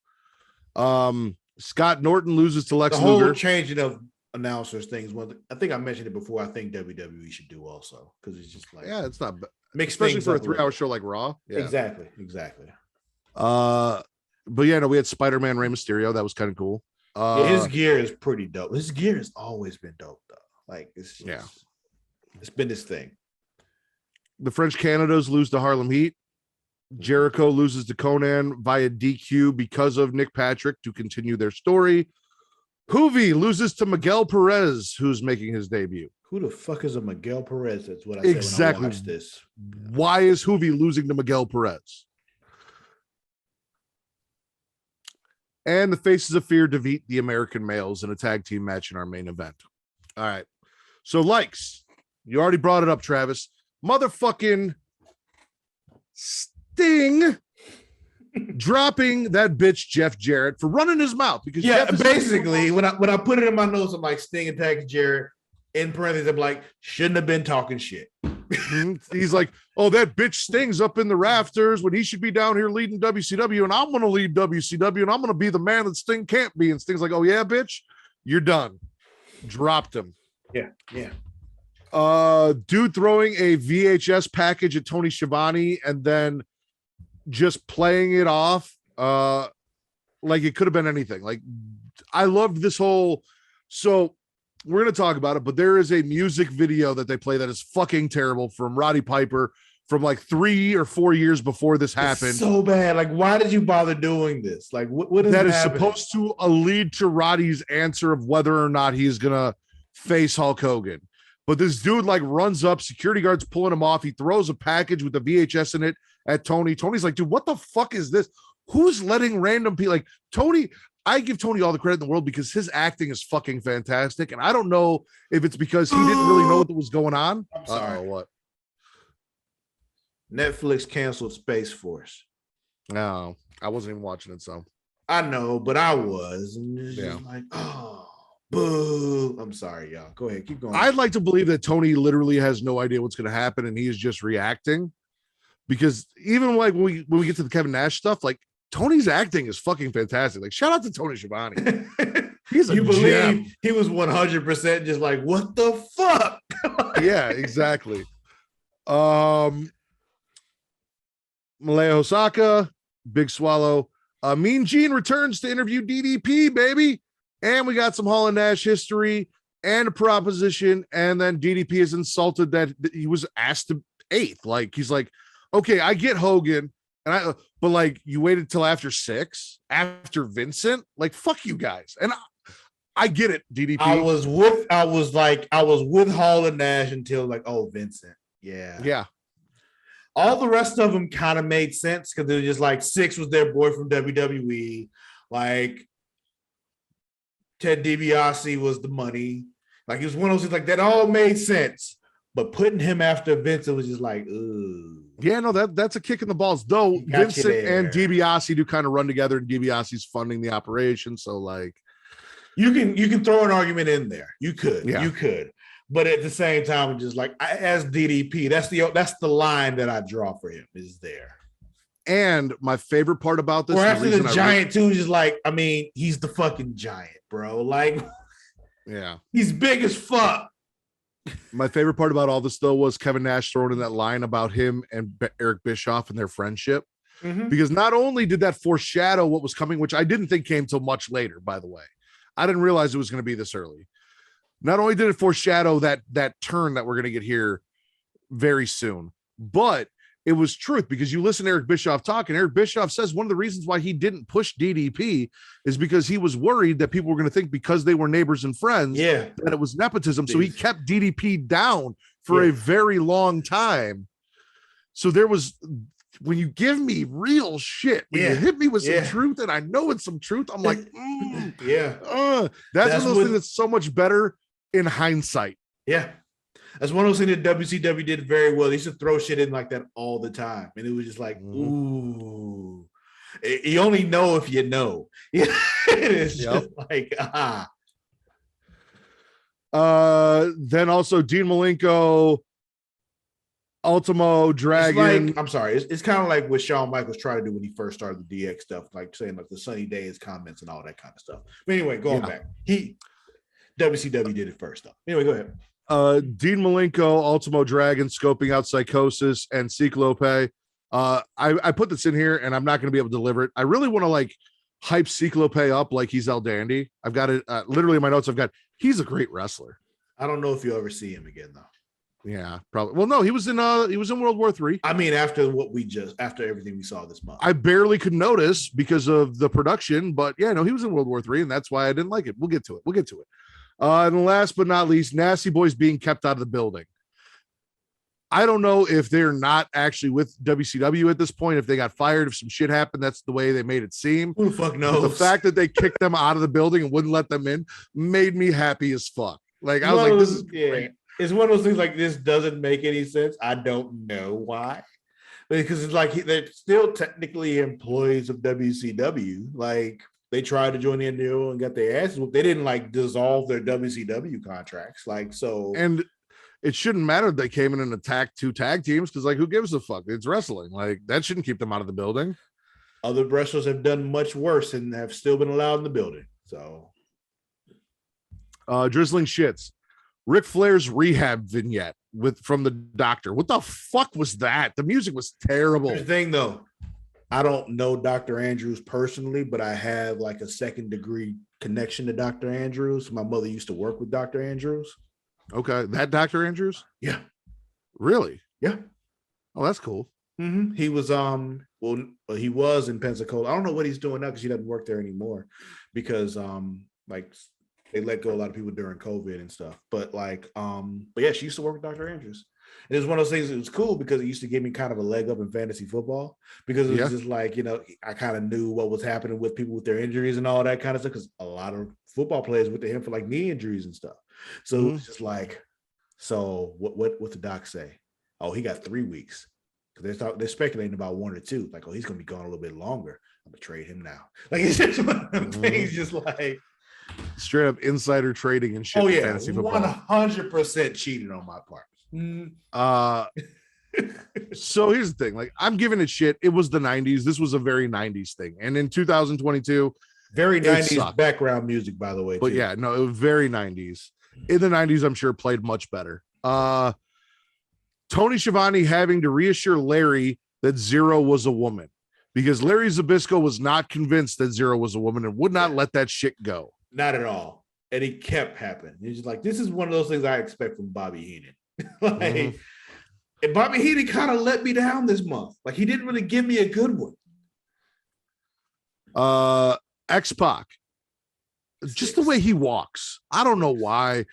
Scott Norton loses to Lex Luger. The whole changing of announcers things. I think I mentioned it before. I think WWE should do also because it's just like, yeah, it's not bad, mixed especially for a 3-hour show like Raw. Yeah. Exactly. But yeah, no, we had Spider-Man Rey Mysterio. That was kind of cool. His gear is pretty dope. His gear has always been dope, though. Like it's been this thing. The French Canadas lose to Harlem Heat. Jericho loses to Conan via DQ because of Nick Patrick to continue their story. Hoovy loses to Miguel Perez, who's making his debut. Who the fuck is a Miguel Perez? That's what I said exactly. When I watched this. Why is Hoovy losing to Miguel Perez? And the Faces of Fear defeat the American Males in a tag team match in our main event. All right. So, likes. You already brought it up, Travis. Motherfucking Sting dropping that bitch Jeff Jarrett for running his mouth. Because basically, when I put it in my notes, I'm like, Sting attacks Jarrett. In parentheses, I'm like, shouldn't have been talking shit. He's like, oh, that bitch Sting's up in the rafters when he should be down here leading WCW, and I'm going to lead WCW, and I'm going to be the man that Sting can't be. And Sting's like, oh, yeah, bitch, you're done. Dropped him. Yeah. Dude throwing a VHS package at Tony Schiavone and then just playing it off like it could have been anything. Like, I loved this whole... So... We're going to talk about it, but there is a music video that they play that is fucking terrible from Roddy Piper from like 3 or 4 years before this happened. It's so bad. Like, why did you bother doing this? Like, what is that happening? Is supposed to lead to Roddy's answer of whether or not he's going to face Hulk Hogan. But this dude like runs up, security guards pulling him off. He throws a package with the VHS in it at Tony. Tony's like, dude, what the fuck is this? Who's letting random people like Tony? I give Tony all the credit in the world because his acting is fucking fantastic. And I don't know if it's because he didn't really know what was going on. I'm sorry. What? Netflix canceled Space Force. No, I wasn't even watching it. So I know, but I was. And it's just like, oh, boo. I'm sorry, y'all. Go ahead. Keep going. I'd like to believe that Tony literally has no idea what's going to happen and he is just reacting. Because even like when we get to the Kevin Nash stuff, like Tony's acting is fucking fantastic. Like shout out to Tony Schiavone. He's a you believe gem. He was 100% just like, what the fuck? Yeah, exactly. Malaya Osaka, Big Swallow. Mean Gene returns to interview DDP, baby. And we got some Hall and Nash history and a proposition. And then DDP is insulted that he was asked to eighth. Like, he's like, okay, I get Hogan. But like, you waited till after 6, after Vincent. Like, fuck you guys. And I get it, DDP. I was with Hall and Nash until like, oh, Vincent. Yeah. All the rest of them kind of made sense because they're just like 6 was their boy from WWE. Like Ted DiBiase was the money. Like it was one of those things like that all made sense. But putting him after Vincent was just like, ooh. Yeah, no, that's a kick in the balls. Though Vincent and DiBiase do kind of run together, and DiBiase's funding the operation. So like, you can throw an argument in there. You could. But at the same time, just like as DDP, that's the line that I draw for him is there. And my favorite part about this, or after the Giant too, just like I mean, he's the fucking Giant, bro. Like, yeah, he's big as fuck. My favorite part about all this though was Kevin Nash throwing in that line about him and Eric Bischoff and their friendship, because not only did that foreshadow what was coming, which I didn't think came till much later. By the way, I didn't realize it was going to be this early. Not only did it foreshadow that turn that we're going to get here very soon, but it was truth because you listen to Eric Bischoff talk, and Eric Bischoff says one of the reasons why he didn't push DDP is because he was worried that people were going to think because they were neighbors and friends, that it was nepotism. So he kept DDP down for a very long time. So there was, when you give me real shit, when you hit me with some truth, and I know it's some truth, I'm like, that's one of those things that's so much better in hindsight. Yeah. That's one of those things that WCW did very well. They used to throw shit in like that all the time. And it was just like, ooh. You only know if you know. It's just like, Then also Dean Malenko, Ultimo Dragon. Like, I'm sorry. It's kind of like what Shawn Michaels tried to do when he first started the DX stuff, like saying like the Sunny Days comments and all that kind of stuff. But anyway, going back. WCW did it first, though. Anyway, go ahead. Dean Malenko, Ultimo Dragon, scoping out Psychosis, and Cyclope. I put this in here, and I'm not going to be able to deliver it. I really want to like hype Cyclope up like he's El Dandy. I've got it literally in my notes. I've got he's a great wrestler. I don't know if you'll ever see him again, though. Yeah, probably. Well, no, he was in World War III. I mean, after everything we saw this month, I barely could notice because of the production, but yeah, no, he was in World War III, and that's why I didn't like it. We'll get to it. And last but not least, Nasty Boys being kept out of the building. I don't know if they're not actually with WCW at this point, if they got fired, if some shit happened. That's the way they made it seem. Who the fuck knows? But the fact that they kicked them out of the building and wouldn't let them in made me happy as fuck. Like, I was like, this is great. It's one of those things like this doesn't make any sense. I don't know why. Because it's like they're still technically employees of WCW. Like, they tried to join the NWO and got their asses whooped. They didn't like dissolve their WCW contracts. Like, so. And it shouldn't matter if they came in and attacked 2 tag teams because, like, who gives a fuck? It's wrestling. Like, that shouldn't keep them out of the building. Other wrestlers have done much worse and have still been allowed in the building. So. Drizzling shits. Ric Flair's rehab vignette from the doctor. What the fuck was that? The music was terrible. Here's the thing, though. I don't know Dr. Andrews personally, but I have like a 2nd degree connection to Dr. Andrews. My mother used to work with Dr. Andrews. Okay. That Dr. Andrews? Yeah. Really? Yeah. Oh, that's cool. Mm-hmm. He was, he was in Pensacola. I don't know what he's doing now because he doesn't work there anymore because, like, they let go a lot of people during COVID and stuff. But yeah, she used to work with Dr. Andrews. And it was one of those things that was cool because it used to give me kind of a leg up in fantasy football because it was just like, you know, I kind of knew what was happening with people with their injuries and all that kind of stuff because a lot of football players went to him for like knee injuries and stuff. So it's just like, so what the doc say? Oh, he got 3 weeks. because they're speculating about 1 or 2. Like, oh, he's gonna be gone a little bit longer. I'm gonna trade him now. Like, it's just one of them things, just like straight up insider trading and shit. Oh yeah, fantasy football. 100% cheated on my part. So here's the thing. Like, I'm giving it shit. It was the 90s. This was a very 90s thing, and in 2022, very 90s background music, by the way. But yeah, no, it was very 90s. In the 90s, I'm sure played much better. Tony Schiavone having to reassure Larry that Zero was a woman, because Larry Zbyszko was not convinced that Zero was a woman and would not let that shit go. Not at all. And it kept happening. He's just like, this is one of those things I expect from Bobby Heenan. And Bobby Heenan kind of let me down this month. Like, he didn't really give me a good one. X-Pac, just the way he walks. I don't know why.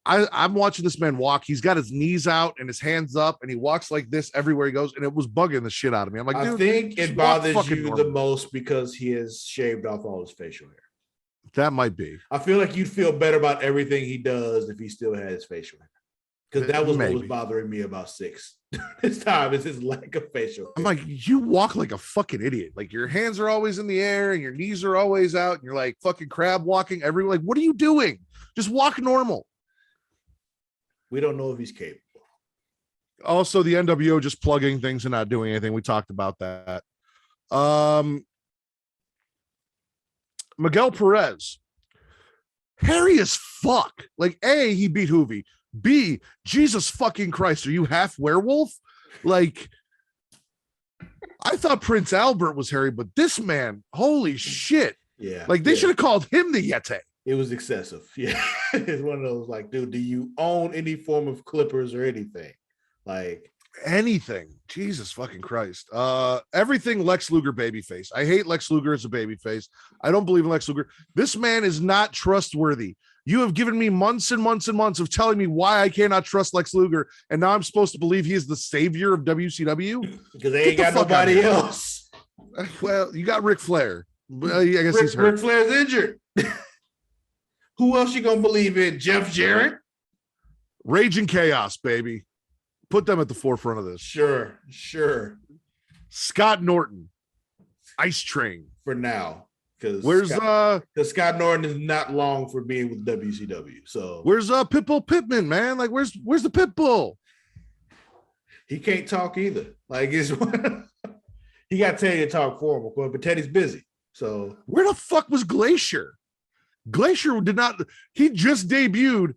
I'm watching this man walk. He's got his knees out and his hands up, and he walks like this everywhere he goes, and it was bugging the shit out of me. I'm like, I think it bothers you the most because he has shaved off all his facial hair. That might be. I feel like you'd feel better about everything he does if he still had his facial hair. Because that was what was bothering me about Six this time, is his lack of facial hair. I'm like, you walk like a fucking idiot. Like, your hands are always in the air and your knees are always out, and you're like fucking crab walking everywhere. Like, what are you doing? Just walk normal. We don't know if he's capable. Also, the NWO just plugging things and not doing anything. We talked about that. Miguel Perez, hairy as fuck. Like, A, he beat Hoovy. B, Jesus fucking Christ, are you half werewolf? Like, I thought Prince Albert was hairy, but this man, holy shit. Yeah. Like, they should have called him the Yeti. It was excessive. Yeah. It's one of those, like, dude, do you own any form of clippers or anything? Like, anything. Jesus fucking Christ. Everything Lex Luger babyface. I hate Lex Luger as a babyface. I don't believe in Lex Luger. This man is not trustworthy. You have given me months and months and months of telling me why I cannot trust Lex Luger, and now I'm supposed to believe he is the savior of WCW? Because they ain't got nobody else. Well, you got Ric Flair. I guess he's hurt. Ric Flair's injured. Who else you gonna believe in? Jeff Jarrett? Rage and Chaos, baby. Put them at the forefront of this. Sure. Scott Norton, Ice Train. For now. Where's Scott Norton is not long for being with WCW. So where's Pitbull Pittman, man? Like, where's the Pitbull? He can't talk either. Like, it's he got Teddy to talk for him, of course, but Teddy's busy. So where the fuck was Glacier? Glacier did not. He just debuted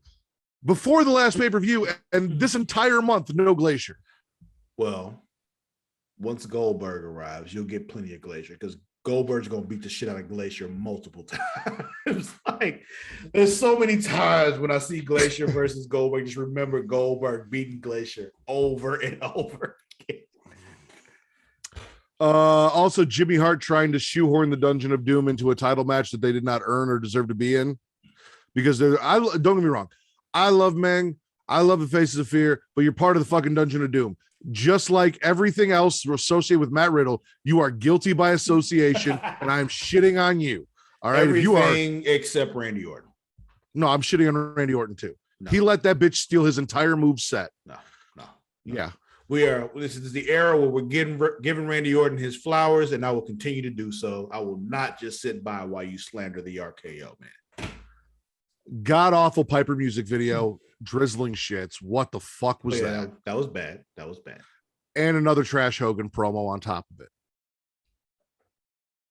before the last pay-per-view, and this entire month, no Glacier. Well, once Goldberg arrives, you'll get plenty of Glacier, because Goldberg's gonna beat the shit out of Glacier multiple times. Like, there's so many times when I see Glacier versus Goldberg, just remember Goldberg beating Glacier over and over again. Also, Jimmy Hart trying to shoehorn the Dungeon of Doom into a title match that they did not earn or deserve to be in, because don't get me wrong, I love Meng, I love the Faces of Fear, but you're part of the fucking Dungeon of Doom. Just like everything else associated with Matt Riddle, you are guilty by association, and I'm shitting on you. All right, everything except Randy Orton. No, I'm shitting on Randy Orton too. No. He let that bitch steal his entire move set. No. Yeah. This is the era where we're giving Randy Orton his flowers, and I will continue to do so. I will not just sit by while you slander the RKO, man. God awful Piper music video, drizzling shits. What the fuck was that? That was bad. And another trash Hogan promo on top of it.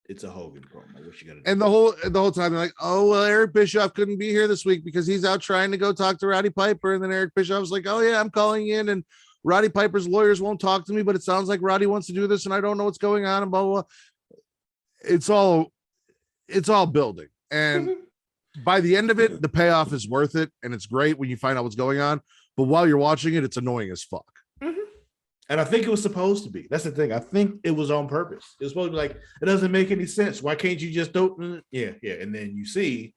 It's a Hogan promo. What you gonna do? And the whole time they're like, oh well, Eric Bischoff couldn't be here this week because he's out trying to go talk to Roddy Piper. And then Eric Bischoff's like, oh yeah, I'm calling in, and Roddy Piper's lawyers won't talk to me, but it sounds like Roddy wants to do this, and I don't know what's going on, and blah blah blah. It's all building, and by the end of it, the payoff is worth it, and it's great when you find out what's going on. But while you're watching it, it's annoying as fuck. And I think it was supposed to be. That's the thing. I think it was on purpose. It was supposed to be like, it doesn't make any sense. Why can't you just don't? Yeah. And then you see,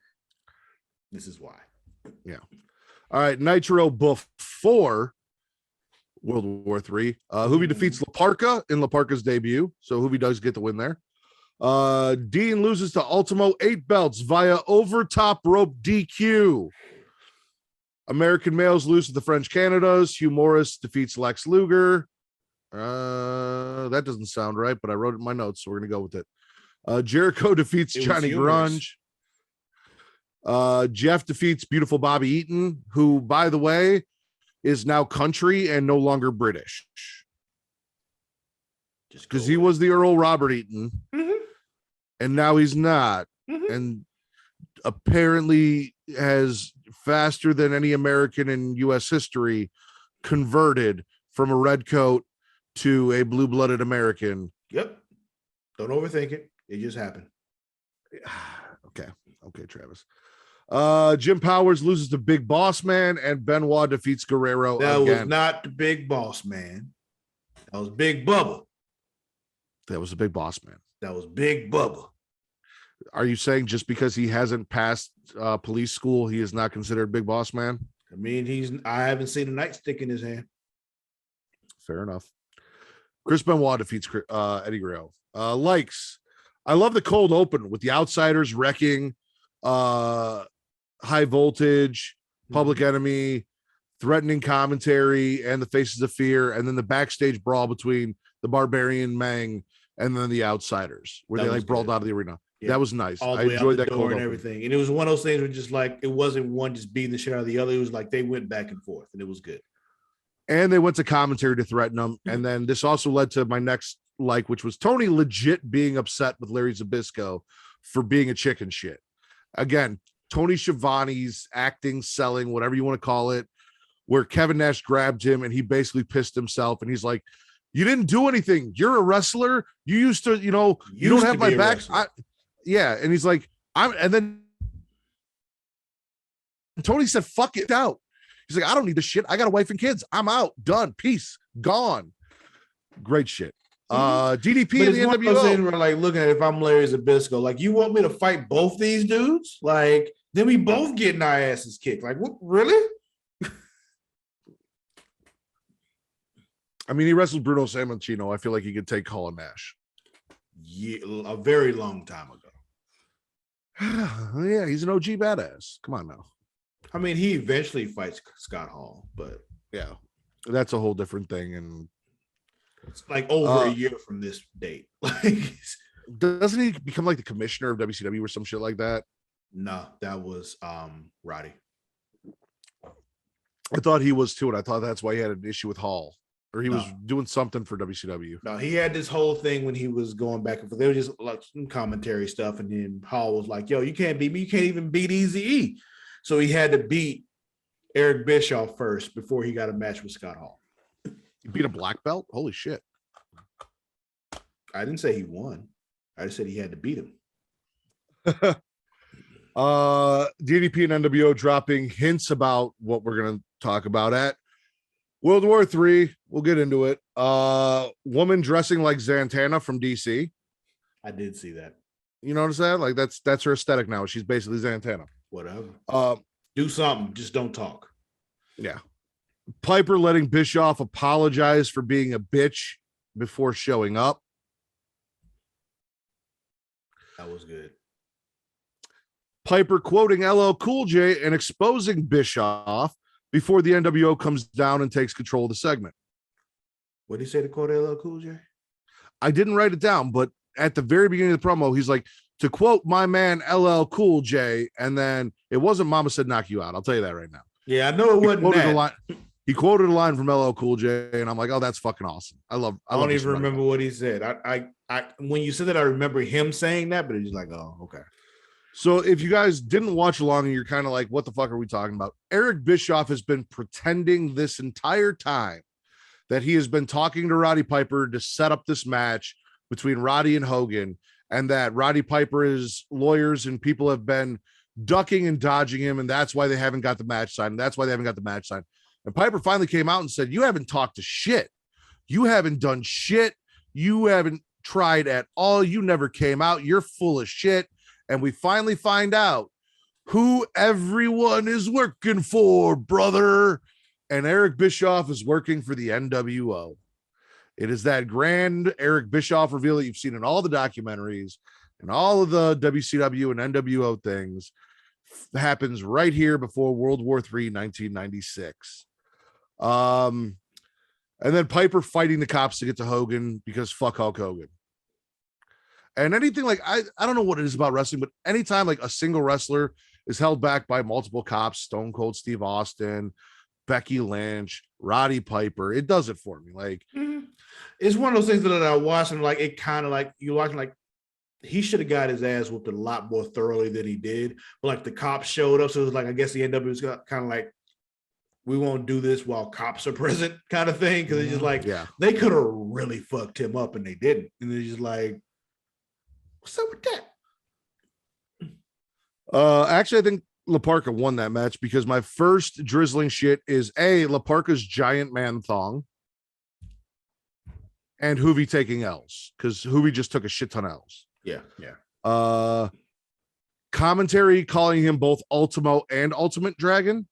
this is why. Yeah. All right. Nitro before World War III. Hoovy defeats La Parka in La Parka's debut. So Hoovy does get the win there. Dean loses to Ultimo 8 belts via over top rope DQ. American males lose to the French Canadas. Hugh Morris defeats Lex Luger. That doesn't sound right, but I wrote it in my notes, so we're gonna go with it. Jericho defeats Johnny Grunge. Jeff defeats Beautiful Bobby Eaton, who, by the way, is now country and no longer British. Just because he was the Earl Robert Eaton, and now he's not, and apparently has faster than any American in U.S. history converted from a red coat to a blue-blooded American. Yep. Don't overthink it. It just happened. Okay, Travis. Jim Powers loses to Big Boss Man, and Benoit defeats Guerrero. That again. was not the Big Boss Man. That was Big Bubba. That was the Big Boss Man. That was Big Bubba. Are you saying just because he hasn't passed police school, he is not considered Big Boss Man? I mean, I haven't seen a nightstick in his hand. Fair enough. Chris Benoit defeats Eddie Guerrero. Likes. I love the cold open with the Outsiders wrecking High Voltage, Public Enemy, threatening commentary, and the Faces of Fear, and then the backstage brawl between the Barbarian Mang and then the Outsiders, where they brawled out of the arena. Yeah. That was nice. I enjoyed that cold and everything. And it was one of those things where just like it wasn't one just beating the shit out of the other. It was like they went back and forth, and it was good. And they went to commentary to threaten them. And then this also led to my next which was Tony legit being upset with Larry Zbyszko for being a chicken shit. Again, Tony Schiavone's acting, selling, whatever you want to call it, where Kevin Nash grabbed him and he basically pissed himself. And he's like, you didn't do anything. You're a wrestler. You used to, you don't have my back. And he's like, and then Tony said, fuck it out. He's like, I don't need this shit. I got a wife and kids. I'm out. Done. Peace. Gone. Great shit. DDP and the NWO. We're like looking at if I'm Larry Zbyszko, like, you want me to fight both these dudes? Like, then we both getting our asses kicked. Like, what? Really? I mean, he wrestled Bruno Sammartino. I feel like he could take Colin Nash. Yeah, a very long time ago. Yeah, he's an OG badass. Come on now. I mean, he eventually fights Scott Hall, but yeah, that's a whole different thing. And it's like over a year from this date. Like, doesn't he become like the commissioner of WCW or some shit like that? No, that was Roddy. I thought he was too, and I thought that's why he had an issue with Hall, or he was doing something for WCW. No, he had this whole thing when he was going back and forth. There was just like some commentary stuff, and then Hall was like, "Yo, you can't beat me. You can't even beat Eazy-E." So he had to beat Eric Bischoff first before he got a match with Scott Hall. He beat a black belt? Holy shit. I didn't say he won. I just said he had to beat him. DDP and NWO dropping hints about what we're going to talk about at World War III. We'll get into it. Woman dressing like Zantana from DC. I did see that. You notice that? Like that's her aesthetic now. She's basically Zantana. Whatever. Do something. Just don't talk. Yeah. Piper letting Bischoff apologize for being a bitch before showing up. That was good. Piper quoting LL Cool J and exposing Bischoff before the NWO comes down and takes control of the segment. What did he say to quote LL Cool J? I didn't write it down, but at the very beginning of the promo, he's like, to quote my man LL Cool J, and then it wasn't Mama Said Knock You Out. I'll tell you that right now. Yeah, I know it wasn't that. He quoted a line from LL Cool J, and I'm like, oh, that's fucking awesome. I don't even remember what he said. I when you said that, I remember him saying that, but it's just like, oh, okay. So if you guys didn't watch along and you're kind of like, what the fuck are we talking about? Eric Bischoff has been pretending this entire time that he has been talking to Roddy Piper to set up this match between Roddy and Hogan, and that Roddy Piper's lawyers and people have been ducking and dodging him, and that's why they haven't got the match signed. And that's why they haven't got the match signed. And Piper finally came out and said, you haven't talked to shit. You haven't done shit. You haven't tried at all. You never came out. You're full of shit. And we finally find out who everyone is working for, brother. And Eric Bischoff is working for the NWO. It is that grand Eric Bischoff reveal that you've seen in all the documentaries and all of the WCW and NWO things. Happens right here before World War III, 1996. And then Piper fighting the cops to get to Hogan because fuck Hulk Hogan. And anything like, I don't know what it is about wrestling, but anytime like a single wrestler is held back by multiple cops, Stone Cold Steve Austin, Becky Lynch, Roddy Piper, it does it for me. Like, it's one of those things that I watch and like, it kind of like, you watching like, he should have got his ass whooped a lot more thoroughly than he did. But like the cops showed up. So it was like, I guess the NW was kind of like, we won't do this while cops are present kind of thing. Cause it's just like, they could have really fucked him up and they didn't. And it's just like, what's up with that? Actually, I think La Parka won that match because my first drizzling shit is La Parka's giant man thong and Hoovy taking L's because Hoovy just took a shit ton of L's. Yeah. Commentary calling him both Ultimo and Ultimate Dragon.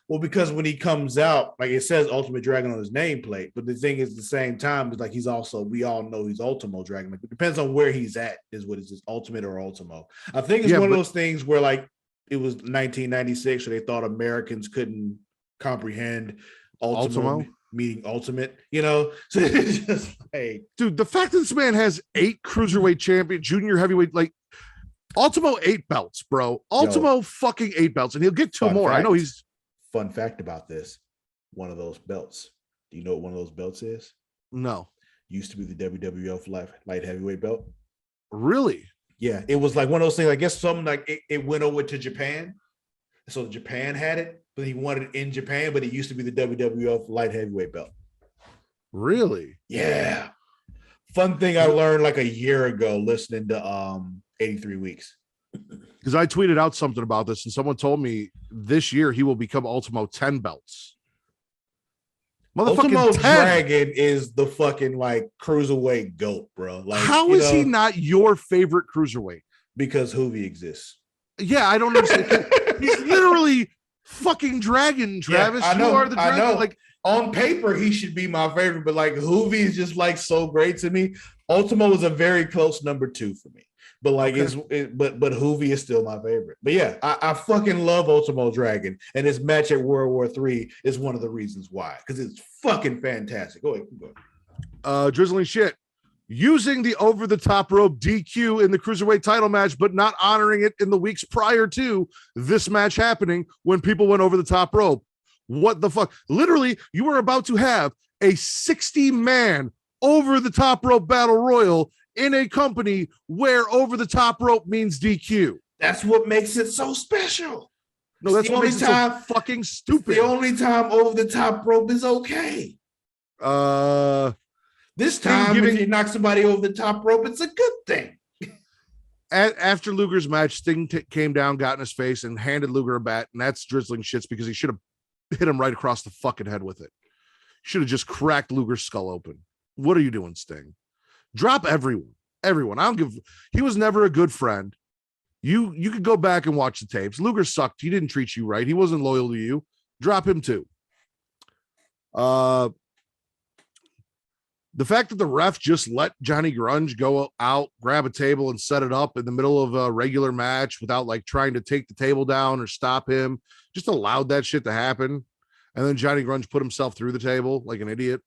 Well, because when he comes out, like it says Ultimate Dragon on his nameplate, but the thing is, at the same time, it's like he's also, we all know he's Ultimo Dragon. Like, it depends on where he's at, is what is this, Ultimate or Ultimo? I think it's one of those things where like it was 1996, so they thought Americans couldn't comprehend Ultimo meaning ultimate, you know? So it's just like, dude, the fact that this man has 8 cruiserweight champion, junior heavyweight, like Ultimo 8 belts, bro. Ultimo fucking 8 belts, and he'll get 2 more. I know he's. Fun fact about this, one of those belts. Do you know what one of those belts is? No. Used to be the WWF light heavyweight belt. Really? Yeah, it was like one of those things. I guess something like it went over to Japan. So Japan had it, but he wanted it in Japan, but it used to be the WWF light heavyweight belt. Really? Yeah. Fun thing I learned like a year ago listening to 83 Weeks. Because I tweeted out something about this and someone told me this year he will become Ultimo 10 belts. Ultimo Dragon is the fucking like cruiserweight GOAT, bro. Like, how is he not your favorite cruiserweight? Because Hoovy exists. Yeah, I don't understand. He's literally fucking Dragon, Travis. Yeah, I know, you are the Dragon. I know. Like, on paper, he should be my favorite, but like Hoovy is just like so great to me. Ultimo is a very close number 2 for me. But like but Hoovy is still my favorite. But yeah, I fucking love Ultimo Dragon, and his match at World War III is one of the reasons why, because it's fucking fantastic. Go ahead. Drizzling shit. Using the over the top rope DQ in the cruiserweight title match, but not honoring it in the weeks prior to this match happening when people went over the top rope. What the fuck? Literally, you were about to have a 60-man over the top rope battle royal in a company where over the top rope means DQ. That's what makes it so special. No, that's what makes it so fucking stupid. The only time over the top rope is okay. This time, if you knock somebody over the top rope, it's a good thing. After Luger's match, Sting came down, got in his face, and handed Luger a bat, and that's drizzling shits because he should have hit him right across the fucking head with it. Should have just cracked Luger's skull open. What are you doing, Sting? Drop everyone. I don't give. He was never a good friend. You could go back and watch the tapes. Luger sucked. He didn't treat you right. He wasn't loyal to you. Drop him too. The fact that the ref just let Johnny Grunge go out, grab a table, and set it up in the middle of a regular match without like trying to take the table down or stop him, just allowed that shit to happen. And then Johnny Grunge put himself through the table like an idiot.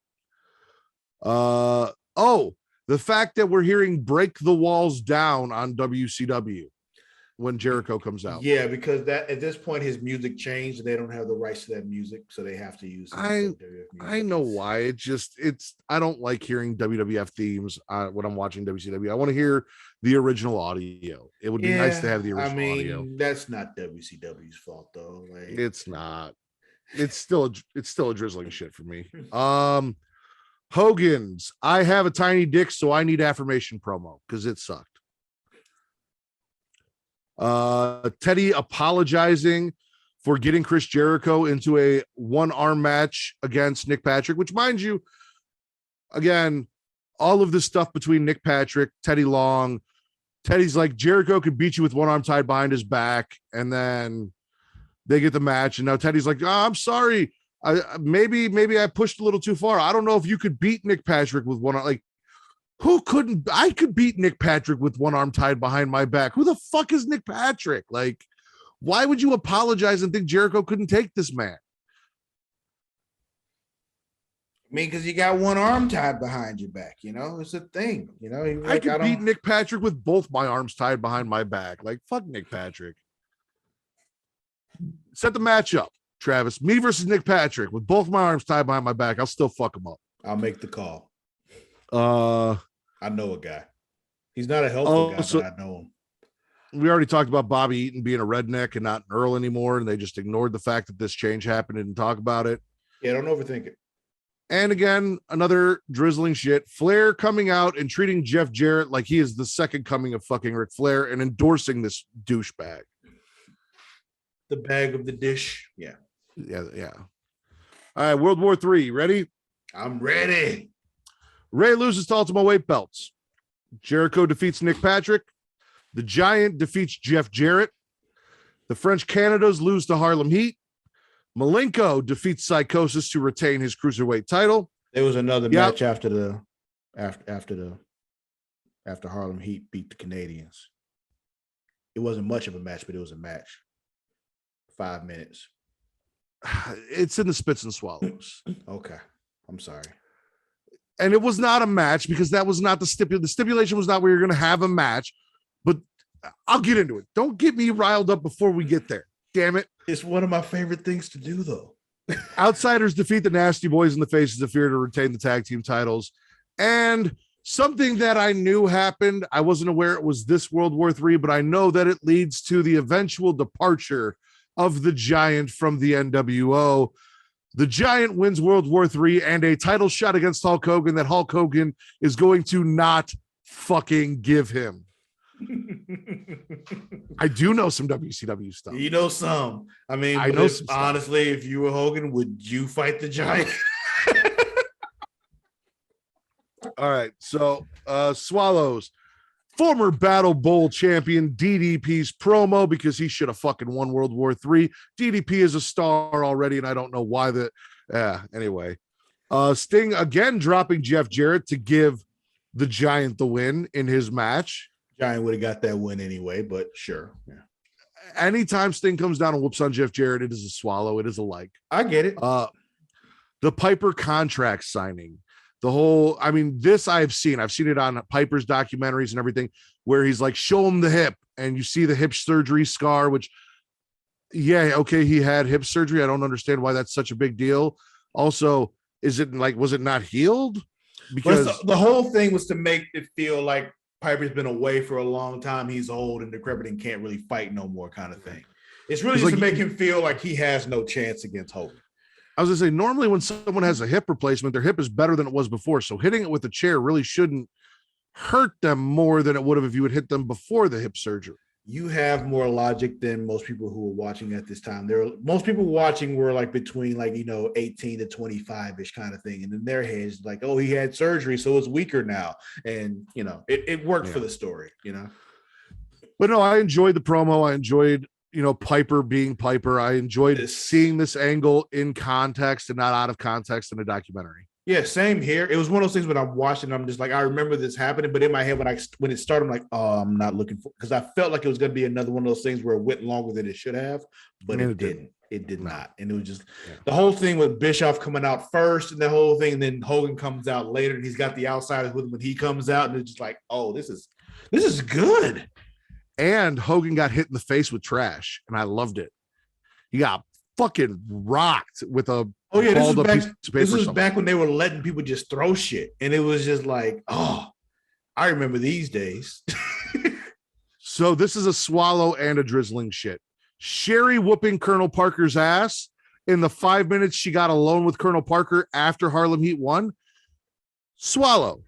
The fact that we're hearing Break the Walls Down on WCW when Jericho comes out. Yeah, because that at this point his music changed and they don't have the rights to that music, so they have to use I know why. I don't like hearing WWF themes when I'm watching WCW. I want to hear the original audio. It would be nice to have the original audio. That's not WCW's fault though. Like, it's not. It's still a drizzling shit for me. Hogan's I have a tiny dick, so I need affirmation promo because it sucked. Teddy apologizing for getting Chris Jericho into a one-arm match against Nick Patrick, which, mind you, again, all of this stuff between Nick Patrick, Teddy Long, Teddy's like, Jericho could beat you with one arm tied behind his back, and then they get the match, and now Teddy's like, I'm sorry, maybe I pushed a little too far. I don't know if you could beat Nick Patrick with one arm. Like, who couldn't? I could beat Nick Patrick with one arm tied behind my back. Who the fuck is Nick Patrick? Like, why would you apologize and think Jericho couldn't take this man? I mean, because you got one arm tied behind your back, it's a thing, I could beat Nick Patrick with both my arms tied behind my back. Like, fuck Nick Patrick. Set the match up, Travis. Me versus Nick Patrick with both my arms tied behind my back. I'll still fuck him up. I'll make the call. I know a guy. He's not a helpful guy, but I know him. We already talked about Bobby Eaton being a redneck and not an Earl anymore, and they just ignored the fact that this change happened and didn't talk about it. Yeah, don't overthink it. And again, another drizzling shit. Flair coming out and treating Jeff Jarrett like he is the second coming of fucking Ric Flair and endorsing this douchebag. The bag of the dish. Yeah. Yeah. All right, World War III. Ready? I'm ready. Ray loses to Ultimate Weight belts. Jericho defeats Nick Patrick. The Giant defeats Jeff Jarrett. The French Canadas lose to Harlem Heat. Malenko defeats Psychosis to retain his cruiserweight title. There was another match after Harlem Heat beat the Canadians. It wasn't much of a match, but it was a match. 5 minutes. It's in the Spits and Swallows. Okay. I'm sorry. And it was not a match because that was not the stipulation. The stipulation was not where you're going to have a match, but I'll get into it. Don't get me riled up before we get there. Damn it. It's one of my favorite things to do, though. Outsiders defeat the Nasty Boys in the Faces of Fear to retain the tag team titles. And something that I knew happened, I wasn't aware it was this World War III, but I know that it leads to the eventual departure of the Giant from the NWO. The Giant wins World War III and a title shot against Hulk Hogan that Hulk Hogan is going to not fucking give him. I do know some WCW stuff. You know some. I mean, honestly, if you were Hogan, would you fight the Giant? All right. So Swallows, former Battle Bowl champion DDP's promo because he should have fucking won World War III. DDP is a star already, and I don't know why anyway. Sting again dropping Jeff Jarrett to give the Giant the win in his match. Giant would have got that win anyway, but sure. Yeah. Anytime Sting comes down and whoops on Jeff Jarrett, it is a swallow. It is a like. I get it. The Piper contract signing. The whole, this I've seen it on Piper's documentaries and everything, where he's like, show him the hip, and you see the hip surgery scar, which, yeah, okay, he had hip surgery. I don't understand why that's such a big deal. Also, was it not healed? Because the whole thing was to make it feel like Piper's been away for a long time. He's old and decrepit and can't really fight no more kind of thing. It's really just to make him feel like he has no chance against Hogan. I was going to say, normally when someone has a hip replacement, their hip is better than it was before. So hitting it with a chair really shouldn't hurt them more than it would have if you had hit them before the hip surgery. You have more logic than most people who were watching at this time. Most people watching were like between 18 to 25-ish kind of thing. And in their heads, like, oh, he had surgery, so it's weaker now. And, it worked for the story, But no, I enjoyed the promo. I enjoyed, Piper being Piper. I enjoyed seeing this angle in context and not out of context in a documentary. Yeah, same here. It was one of those things when I'm watching, I'm just like, I remember this happening, but in my head when it started, I'm like, oh, I'm not looking for, because I felt like it was going to be another one of those things where it went longer than it should have, but it didn't. It did not. And it was just the whole thing with Bischoff coming out first and the whole thing, and then Hogan comes out later and he's got the outsiders with him when he comes out, and it's just like, oh, this is good. And Hogan got hit in the face with trash, and I loved it. He got fucking rocked with a this was back when they were letting people just throw shit, and it was just like, oh, I remember these days. So this is a swallow and a drizzling shit. Sherry whooping Colonel Parker's ass in the 5 minutes she got alone with Colonel Parker after Harlem Heat won. Swallow.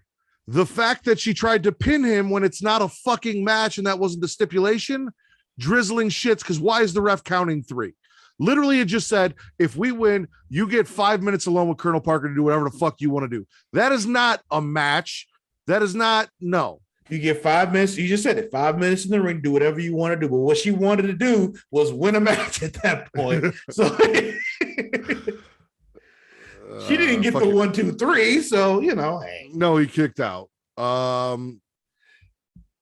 The fact that she tried to pin him when it's not a fucking match and that wasn't the stipulation, drizzling shits, because why is the ref counting 3? Literally, it just said, if we win, you get 5 minutes alone with Colonel Parker to do whatever the fuck you want to do. That is not a match. That is not, no. You get 5 minutes. You just said it. 5 minutes in the ring, do whatever you want to do. But what she wanted to do was win a match at that point. So she didn't get the 1, 2, 3. So, hey. No, he kicked out.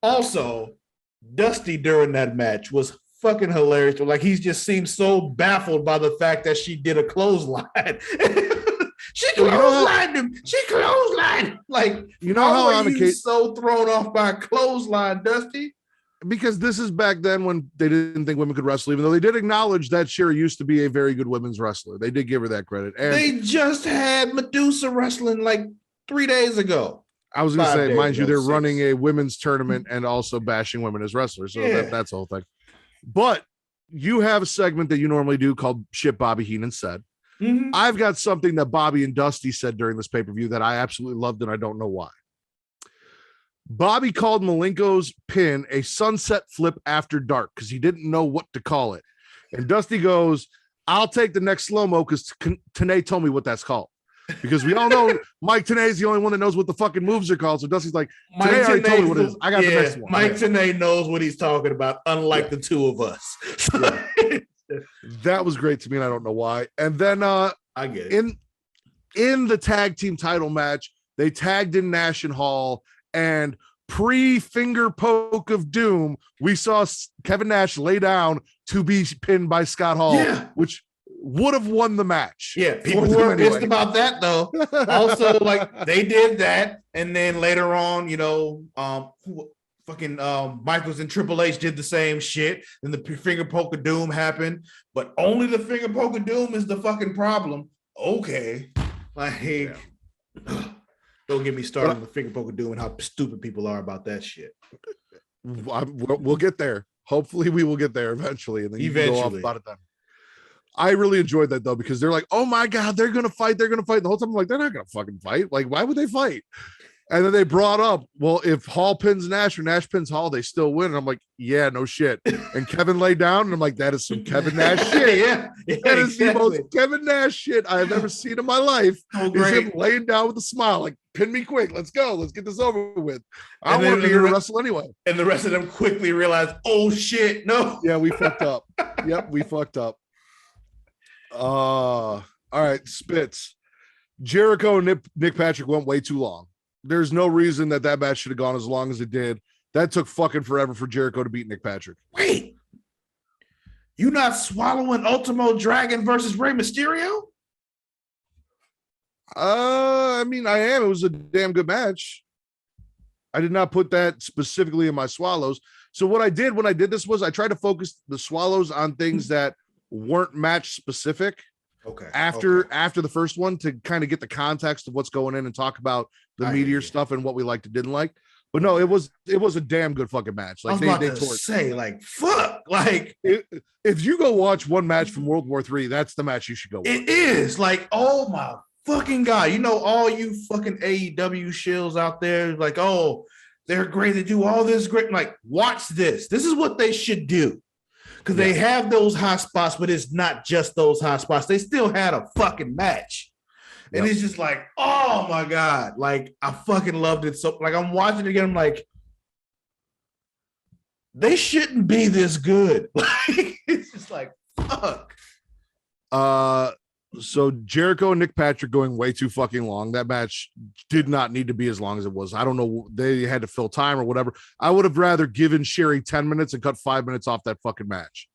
Also, Dusty during that match was fucking hilarious. Like, he just seemed so baffled by the fact that she did a clothesline. She So you know how- clotheslined him. She clotheslined him. Like, You know how on are you occasion, so thrown off by a clothesline, Dusty? because this is back then when they didn't think women could wrestle, even though they did acknowledge that Sherry used to be a very good women's wrestler. They did give her that credit. And They just had Medusa wrestling like 3 days ago. I was going to 5 say, days mind you, ago, they're 6. running a women's tournament and also bashing women as wrestlers. So Yeah. that's the whole thing. But you have a segment that you normally do called Shit Bobby Heenan Said. Mhm. I've got something that Bobby and Dusty said during this pay-per-view that I absolutely loved, and I don't know why. Bobby called Malenko's pin a sunset flip after dark because he didn't know what to call it. And Dusty goes, I'll take the next slow-mo because Tenay told me what that's called. Because we all know Mike Tenay is the only one that knows what the fucking moves are called. So Dusty's like, Tenay already told me what it is. I got the next one. Mike Tenay knows what he's talking about, unlike the two of us. That was great to me, and I don't know why. And then I get it. in the tag team title match, they tagged in Nash and Hall, and pre-finger poke of doom, we saw Kevin Nash lay down to be pinned by Scott Hall, which would have won the match. Yeah, people were pissed about that though. Also, like they did that, and then later on, Michaels and Triple H did the same shit. Then the finger poke of doom happened, but only the finger poke of doom is the fucking problem. Okay, like don't get me started on the finger poke of doom and how stupid people are about that shit. We'll get there. Hopefully, we will get there eventually, and then you can go off about it then. I really enjoyed that though, because they're like, oh my God, they're gonna fight. They're gonna fight. The whole time I'm like, they're not gonna fucking fight. Like, why would they fight? And then they brought up, well, if Hall pins Nash or Nash pins Hall, they still win. And I'm like, yeah, no shit. And Kevin laid down, and I'm like, that is some Kevin Nash shit. That is the most Kevin Nash shit I have ever seen in my life. Is him laying down with a smile, like, pin me quick. Let's go. Let's get this over with. I want to be here to wrestle anyway. And the rest of them quickly realized, oh shit, no. Yeah, we fucked up. Yep, we fucked up. All right, Spitz. Jericho and Nick Patrick went way too long. There's no reason that match should have gone as long as it did. That took fucking forever for Jericho to beat Nick Patrick. Wait, you not swallowing Ultimo Dragon versus Rey Mysterio? I mean, I am. It was a damn good match. I did not put that specifically in my swallows. So what I did when I did this was I tried to focus the swallows on things that weren't match specific. Okay. After the first one, to kind of get the context of what's going in and talk about the meteor stuff and what we liked and didn't like. But no, it was a damn good fucking match. Like I was about to say, like, fuck, like if you go watch one match from World War III, that's the match you should go watch. It is like, oh my fucking God, all you fucking AEW shills out there, like, oh, they're great, they do all this great. Like, watch this. This is what they should do. Because they have those hot spots, but it's not just those hot spots. They still had a fucking match. And it's just like, oh my God. Like, I fucking loved it. So, like, I'm watching it again. I'm like, they shouldn't be this good. Like, it's just like, fuck. So Jericho and Nick Patrick going way too fucking long. That match did not need to be as long as it was. I don't know. They had to fill time or whatever. I would have rather given Sherry 10 minutes and cut 5 minutes off that fucking match.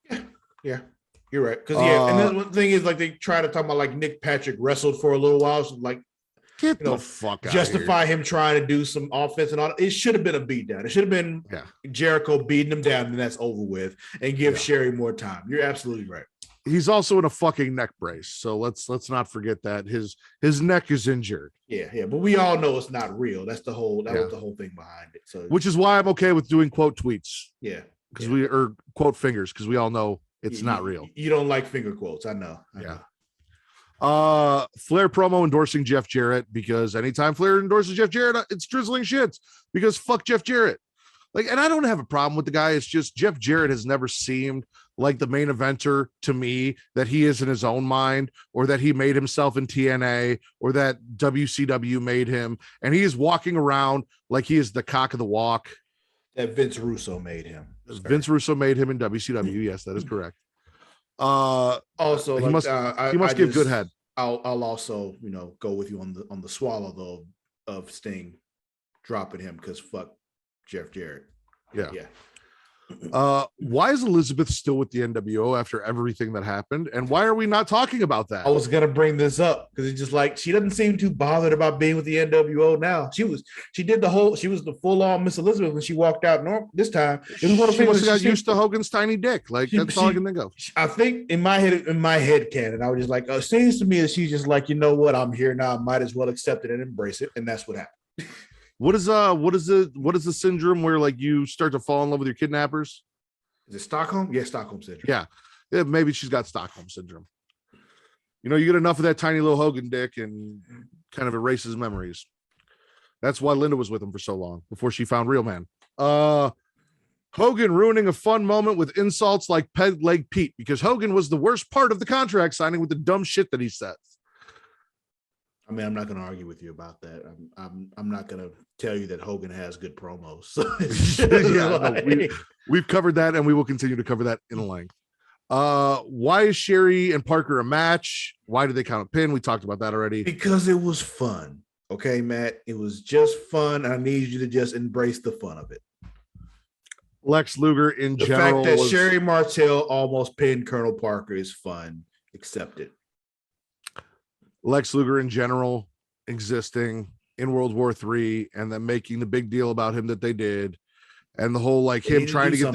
Yeah, you're right. Because and then one thing is, like, they try to talk about, like, Nick Patrick wrestled for a little while. So, like, get the fuck out justify him trying to do some offense and all. It should have been a beatdown. It should have been Jericho beating him down, and that's over with, and give Sherry more time. You're absolutely right. He's also in a fucking neck brace, so let's not forget that his neck is injured. Yeah, but we all know it's not real. That's the whole was the whole thing behind it. So, which is why I'm okay with doing quote tweets. Yeah, because we or quote fingers, because we all know it's not real. You don't like finger quotes, I know. Flair promo endorsing Jeff Jarrett, because anytime Flair endorses Jeff Jarrett, it's drizzling shits, because fuck Jeff Jarrett. Like, and I don't have a problem with the guy. It's just Jeff Jarrett has never seemed like the main eventer to me that he is in his own mind, or that he made himself in TNA, or that WCW made him. And he is walking around like he is the cock of the walk. That Vince Russo made him. Vince Russo made him in WCW. Yes, that is correct. Also, he must give good head. I'll also, go with you on the swallow though of Sting dropping him, because fuck Jeff Jarrett. Yeah. Why is Elizabeth still with the NWO after everything that happened? And why are we not talking about that? I was gonna bring this up because it's just like she doesn't seem too bothered about being with the NWO now. She was the full-on Miss Elizabeth when she walked out this time. It was one of She the must have got things used to Hogan's tiny dick. Like that's all I can think of. I think in my head canon, I was just like, it seems to me that she's just like, you know what, I'm here now. I might as well accept it and embrace it, and that's what happened. What is the syndrome where like you start to fall in love with your kidnappers? Is it Stockholm? Yeah, Stockholm syndrome. Yeah, maybe she's got Stockholm syndrome. You know, you get enough of that tiny little Hogan dick and kind of erases memories. That's why Linda was with him for so long before she found real man. Hogan ruining a fun moment with insults like peg leg Pete because Hogan was the worst part of the contract signing with the dumb shit that he says. I mean, I'm not going to argue with you about that. I'm not going to tell you that Hogan has good promos. We've covered that, and we will continue to cover that in length. Why is Sherry and Parker a match? Why did they count a pin? We talked about that already. Because it was fun. Okay, Matt. It was just fun. I need you to just embrace the fun of it. Lex Luger in the general. The fact that Sherry Martel almost pinned Colonel Parker is fun. Accept it. Lex Luger in general existing in World War III and then making the big deal about him that they did. And the whole like him trying to get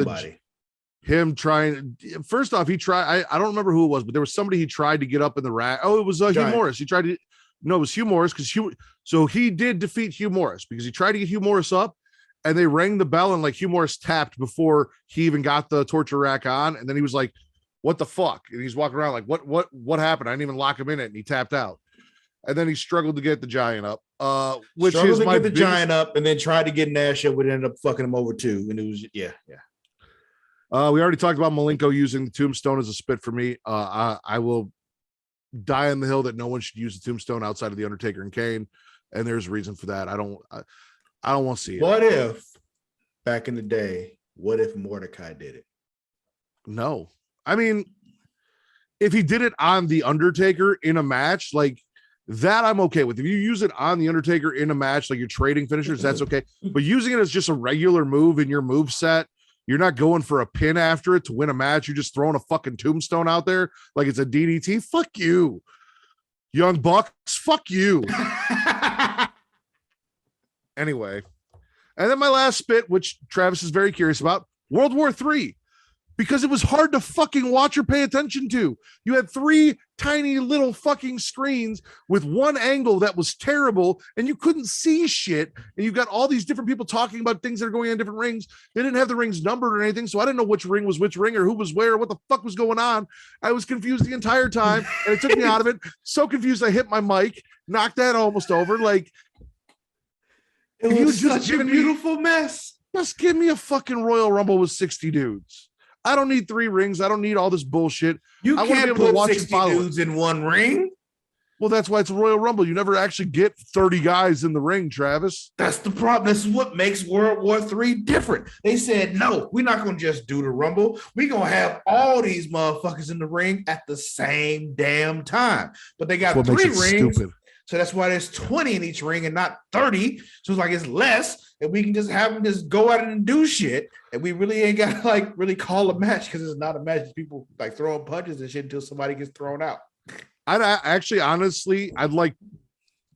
first off, he tried. I don't remember who it was, but there was somebody he tried to get up in the rack. Oh, it was Hugh Morris. It was Hugh Morris so he did defeat Hugh Morris because he tried to get Hugh Morris up and they rang the bell and like Hugh Morris tapped before he even got the torture rack on. And then he was like, what the fuck? And he's walking around like, what happened? I didn't even lock him in it. And he tapped out. And then he struggled to get the Giant up. Which struggled is to my get the Giant up and then tried to get Nash up, but ended up fucking him over too. And it was, yeah. We already talked about Malenko using the tombstone as a spit for me. I will die on the hill that no one should use the tombstone outside of the Undertaker and Kane. And there's a reason for that. I don't want to see it. What if back in the day, what if Mordecai did it? No. I mean, if he did it on the Undertaker in a match, like that, I'm okay with. If you use it on the Undertaker in a match, like you're trading finishers, that's okay. But using it as just a regular move in your move set, you're not going for a pin after it to win a match. You're just throwing a fucking tombstone out there like it's a DDT. Fuck you, Young Bucks. Fuck you. Anyway, and then my last spit, which Travis is very curious about, World War III. Because it was hard to fucking watch or pay attention to. You had 3 tiny little fucking screens with one angle that was terrible and you couldn't see shit. And you got all these different people talking about things that are going on different rings. They didn't have the rings numbered or anything. So I didn't know which ring was which ring or who was where, or what the fuck was going on. I was confused the entire time and it took me out of it. So confused. I hit my mic, knocked that almost over. Like, it was such a beautiful mess. Just give me a fucking Royal Rumble with 60 dudes. I don't need 3 rings. I don't need all this bullshit. You I can't be able to watch 60 dudes in one ring. Well, that's why it's a Royal Rumble. You never actually get 30 guys in the ring, Travis. That's the problem. This is what makes World War III different. They said, no, we're not going to just do the Rumble. We're going to have all these motherfuckers in the ring at the same damn time. But they got 3 rings. Stupid. So that's why there's 20 in each ring and not 30. So it's like it's less. And we can just have them just go out and do shit. And we really ain't got to like really call a match because it's not a match. It's people like throwing punches and shit until somebody gets thrown out. I'd like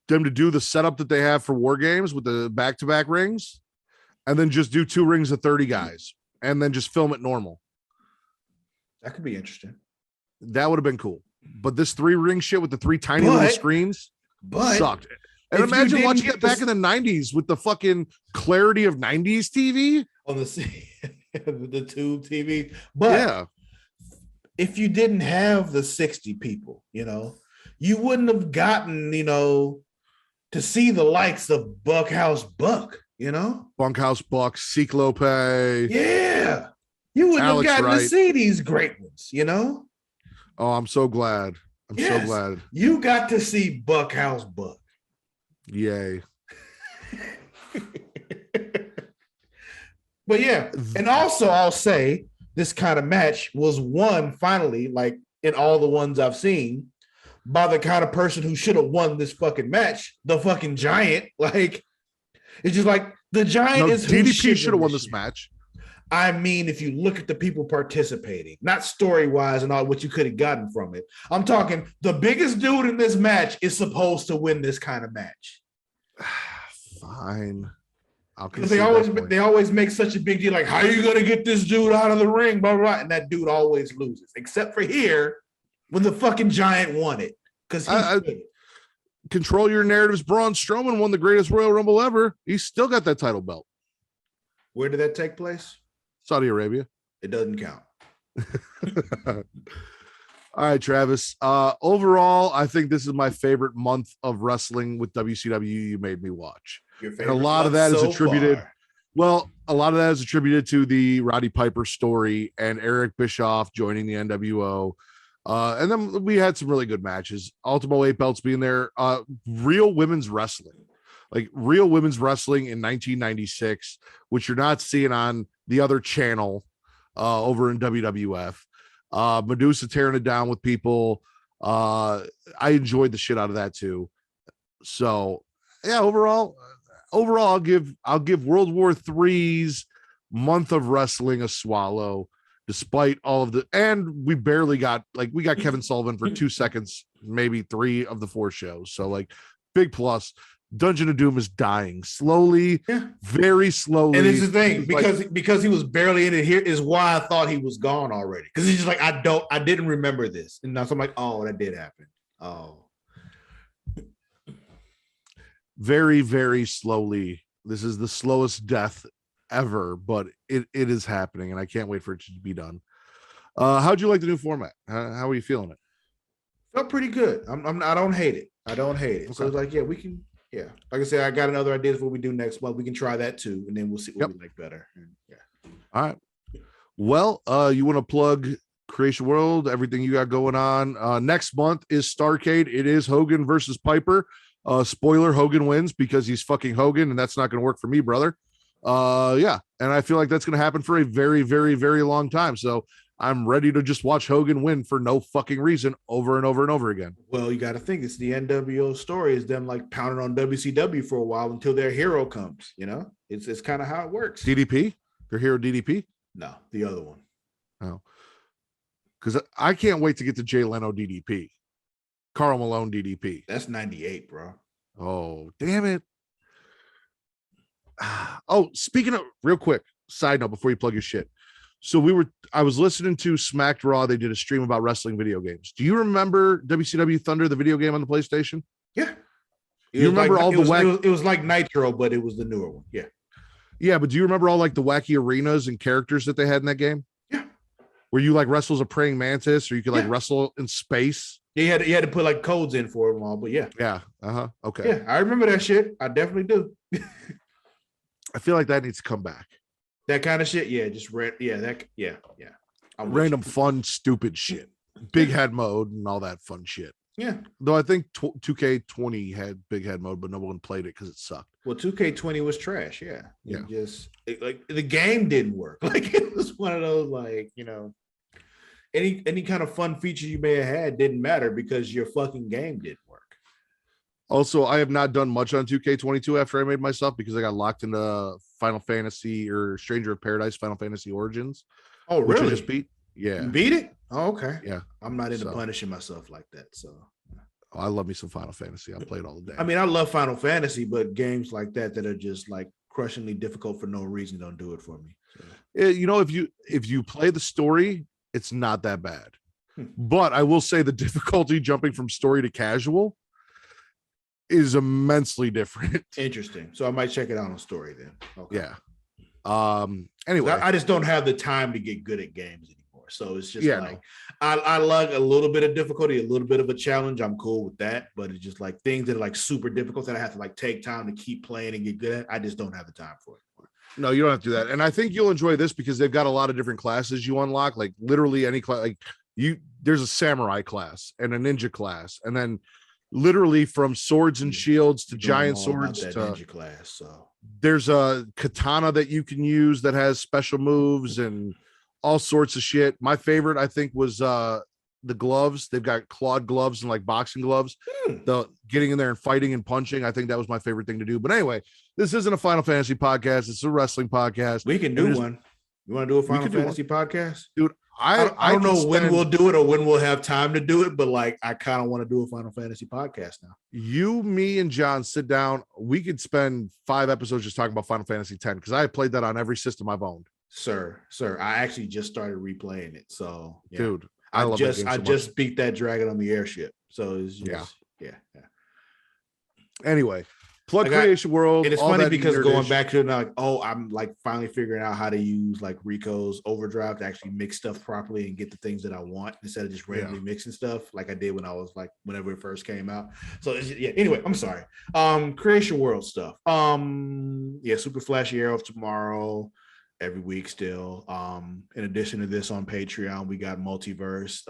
them to do the setup that they have for War Games with the back-to-back rings and then just do 2 rings of 30 guys and then just film it normal. That could be interesting. That would have been cool. But this 3 ring shit with the 3 tiny little screens sucked. And imagine watching it back in the 90s with the fucking clarity of 90s TV. On the tube TV. But yeah, if you didn't have the 60 people, you wouldn't have gotten, to see the likes of Bunkhouse Buck, Bunkhouse Buck, Cyclope. Yeah. You wouldn't have gotten to see these great ones, Oh, I'm so glad. So glad. You got to see Bunkhouse Buck. Yay. But yeah, and also I'll say this kind of match was won finally, like in all the ones I've seen, by the kind of person who should have won this fucking match, the fucking Giant. Like, it's just like the Giant is DDP should have won this match. I mean, if you look at the people participating, not story-wise and all what you could have gotten from it. I'm talking the biggest dude in this match is supposed to win this kind of match. Fine. Because they always make such a big deal, like, how are you going to get this dude out of the ring, blah, blah, blah, and that dude always loses, except for here when the fucking Giant won it. Because control your narratives. Braun Strowman won the greatest Royal Rumble ever. He's still got that title belt. Where did that take place? Saudi Arabia. It doesn't count. All right, Travis. Overall, I think this is my favorite month of wrestling with WCW. You made me watch. And a lot of that is attributed. Well, a lot of that is attributed to the Roddy Piper story and Eric Bischoff joining the NWO. And then we had some really good matches. Ultimo 8 belts being there. Real women's wrestling. Like real women's wrestling in 1996, which you're not seeing on the other channel over in WWF. Medusa tearing it down with people. I enjoyed the shit out of that too. So yeah, overall, I'll give World War III's month of wrestling a swallow, despite all of the, and we barely got, like, we got Kevin Sullivan for 2 seconds, maybe 3 of the 4 shows. So like big plus. Dungeon of Doom is dying slowly, very slowly. And this is the thing, because he was barely in it here is why I thought he was gone already. Because he's just like, I didn't remember this. And now so I'm like, oh, that did happen. Oh. Very, very slowly. This is the slowest death ever, but it is happening, and I can't wait for it to be done. How'd you like the new format? How are you feeling it? Felt pretty good. I don't hate it. Okay. So it's like, yeah, we can. Yeah, like I said, I got another idea for what we do next month. We can try that too, and then we'll see what we like better. And, yeah. All right. Well, you want to plug Creation World, everything you got going on. Next month is Starrcade. It is Hogan versus Piper. Spoiler: Hogan wins because he's fucking Hogan, and that's not going to work for me, brother. Yeah, and I feel like that's going to happen for a very, very, very long time. So I'm ready to just watch Hogan win for no fucking reason over and over and over again. Well, you got to think it's the NWO story is them like pounding on WCW for a while until their hero comes. You know, it's kind of how it works. DDP, their hero DDP. No, the other one. Oh, because I can't wait to get to Jay Leno DDP, Karl Malone DDP. That's 98, bro. Oh, damn it. Oh, speaking of, real quick, side note before you plug your shit. So I was listening to Smacked Raw. They did a stream about wrestling video games. Do you remember WCW Thunder, the video game on the PlayStation? Yeah. You remember all the it was like Nitro, but it was the newer one. Yeah. Yeah, but do you remember all like the wacky arenas and characters that they had in that game? Yeah. Where you like wrestle as a praying mantis, or you could like wrestle in space? Yeah, you had to put like codes in for it and all, but yeah. Yeah. Okay. Yeah, I remember that shit. I definitely do. I feel like that needs to come back. That kind of shit, yeah. Random fun, stupid shit. Big head mode and all that fun shit. Yeah. Though I think 2K20 had big head mode, but no one played it because it sucked. Well, 2K20 was trash. Yeah. Yeah. Like the game didn't work. Like it was one of those, like, you know, any kind of fun feature you may have had didn't matter because your fucking game didn't work. Also, I have not done much on 2K22 after I made my stuff because I got locked into Final Fantasy or Stranger of Paradise, Final Fantasy Origins. Oh, really? Which I just beat. Yeah. You beat it? Oh, okay. Yeah. I'm not into punishing myself like that. So I love me some Final Fantasy. I played all the day. I mean, I love Final Fantasy, but games like that are just like crushingly difficult for no reason don't do it for me. So. You know, if you play the story, it's not that bad. But I will say the difficulty jumping from story to casual is immensely different. Interesting. So I might check it out on story then. Okay. Yeah. Anyway, I just don't have the time to get good at games anymore. So it's just I like a little bit of difficulty, a little bit of a challenge. I'm cool with that. But it's just like things that are like super difficult that I have to like take time to keep playing and get good at. I just don't have the time for it. No, you don't have to do that. And I think you'll enjoy this because they've got a lot of different classes you unlock. Like literally any class, like there's a samurai class and a ninja class, and then literally from swords and shields to giant swords to ninja class. So there's a katana that you can use that has special moves and all sorts of shit. My favorite, I think, was the gloves. They've got clawed gloves and like boxing gloves. The getting in there and fighting and punching. I think that was my favorite thing to do. But anyway, this isn't a Final Fantasy podcast. It's a wrestling podcast. We can do one. You want to do a Final could do Fantasy podcast? Dude, I don't could know when spend- we'll do it or when we'll have time to do it, but like I kind of want to do a Final Fantasy podcast now. You, me, and John sit down. We could spend 5 episodes just talking about Final Fantasy X because I played that on every system I've owned. Sir, I actually just started replaying it. So yeah. Dude, I love that game so just much. beat that dragon on the airship. So it's just, yeah. Anyway, plug Like Creation World. And it's all funny that because nerdish. going back to it, like, I'm like finally figuring out how to use like Rico's Overdrive to actually mix stuff properly and get the things that I want instead of just randomly mixing stuff like I did when I was like whenever it first came out. So anyway, I'm sorry. Creation World stuff. Super Flashy Arrow tomorrow, every week still. In addition to this on Patreon, we got Multiverse.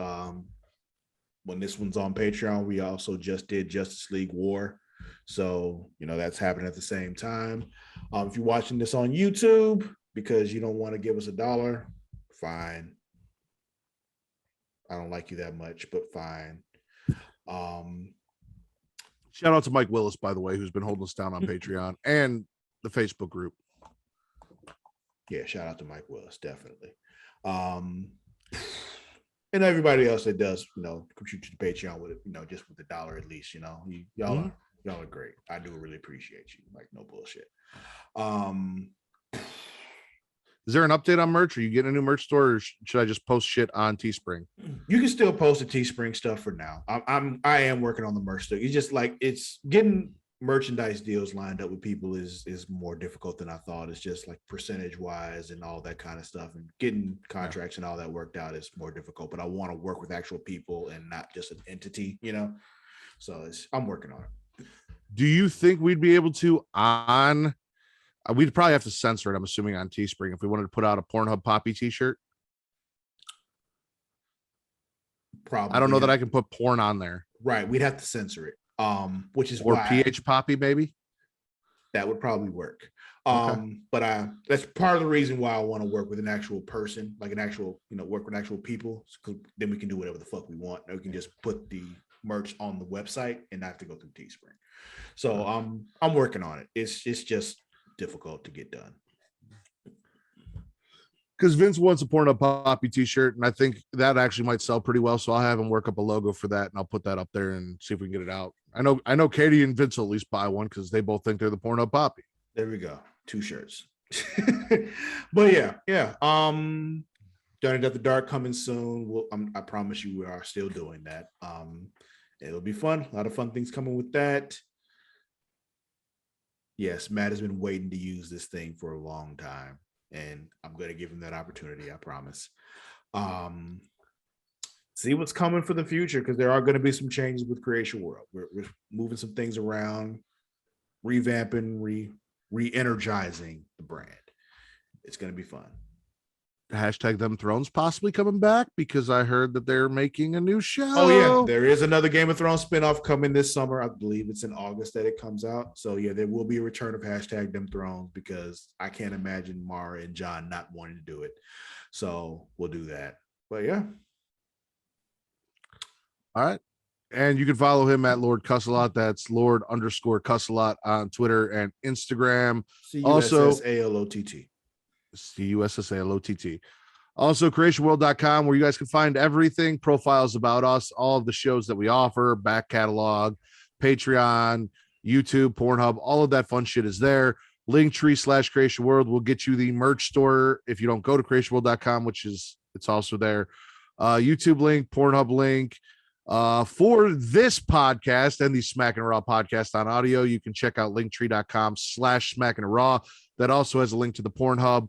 When this one's on Patreon, we also just did Justice League War. So, that's happening at the same time. If you're watching this on YouTube because you don't want to give us $1, fine. I don't like you that much, but fine. Shout out to Mike Willis, by the way, who's been holding us down on Patreon and the Facebook group. Yeah, shout out to Mike Willis, definitely. And everybody else that does, contribute to the Patreon with it, just with $1 at least, y'all are great. I do really appreciate you. Like, no bullshit. Is there an update on merch? Are you getting a new merch store, or should I just post shit on Teespring? You can still post the Teespring stuff for now. I am working on the merch stuff. It's just like it's getting merchandise deals lined up with people is more difficult than I thought. It's just like percentage wise and all that kind of stuff, and getting contracts and all that worked out is more difficult. But I want to work with actual people and not just an entity, So I'm working on it. Do you think we'd be able to we'd probably have to censor it, I'm assuming, on Teespring if we wanted to put out a Pornhub Poppy t-shirt? Probably. I don't know that I can put porn on there. Right. We'd have to censor it. Which is or why PH Poppy, maybe. That would probably work. Okay. But that's part of the reason why I want to work with an actual person, like an actual, work with actual people. So then we can do whatever the fuck we want. Or we can just put the merch on the website and not have to go through Teespring. So I'm working on it. It's just difficult to get done. Because Vince wants a Pornhub Poppy t-shirt, and I think that actually might sell pretty well. So I'll have him work up a logo for that, and I'll put that up there and see if we can get it out. I know Katie and Vince will at least buy one because they both think they're the Pornhub Poppy. There we go. 2 shirts. But yeah. Done It at the Dark coming soon. I promise you we are still doing that. It'll be fun. A lot of fun things coming with that. Yes, Matt has been waiting to use this thing for a long time, and I'm going to give him that opportunity, I promise. See what's coming for the future, because there are going to be some changes with Creation World. We're moving some things around, revamping, re-energizing the brand. It's going to be fun. Hashtag Them Thrones possibly coming back, because I heard that they're making a new show. Oh yeah, there is another Game of Thrones spinoff coming this summer. I believe it's in August that it comes out. So yeah, there will be a return of hashtag Them Thrones, because I can't imagine Mara and John not wanting to do it. So we'll do that. But yeah. All right. And you can follow him at Lord Cussalott. That's Lord_Cussalott on Twitter and Instagram. Also, CUSSALOTT. CUSSALOTT. Also, creationworld.com, where you guys can find everything, profiles about us, all of the shows that we offer, back catalog, Patreon, YouTube, Pornhub, all of that fun shit is there. Linktree/creationworld will get you the merch store if you don't go to creationworld.com, it's also there. YouTube link, Pornhub link. For this podcast and the Smackin' Raw podcast on audio, you can check out linktree.com/Smackin' Raw. That also has a link to the Pornhub.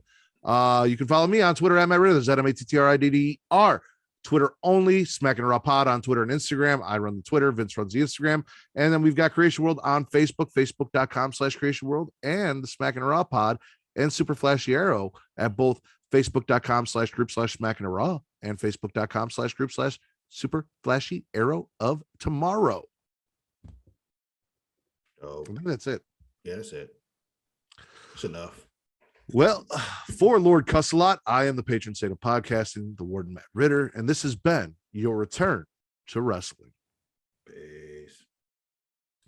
You can follow me on Twitter at MattRidders, MattRiddr. Twitter only, Smackin' Raw Pod on Twitter and Instagram. I run the Twitter, Vince runs the Instagram. And then we've got Creation World on Facebook, Facebook.com/Creation World, and the Smackin' Raw Pod and Super Flashy Arrow at both Facebook.com/group/Smackin' Raw and Facebook.com/group/Super Flashy Arrow of Tomorrow. Oh, I think that's it. yeah, that's it. It's enough. Well, for Lord Cussalott, I am the patron saint of podcasting, the Warden Matt Ritter, and this has been your return to wrestling. Peace.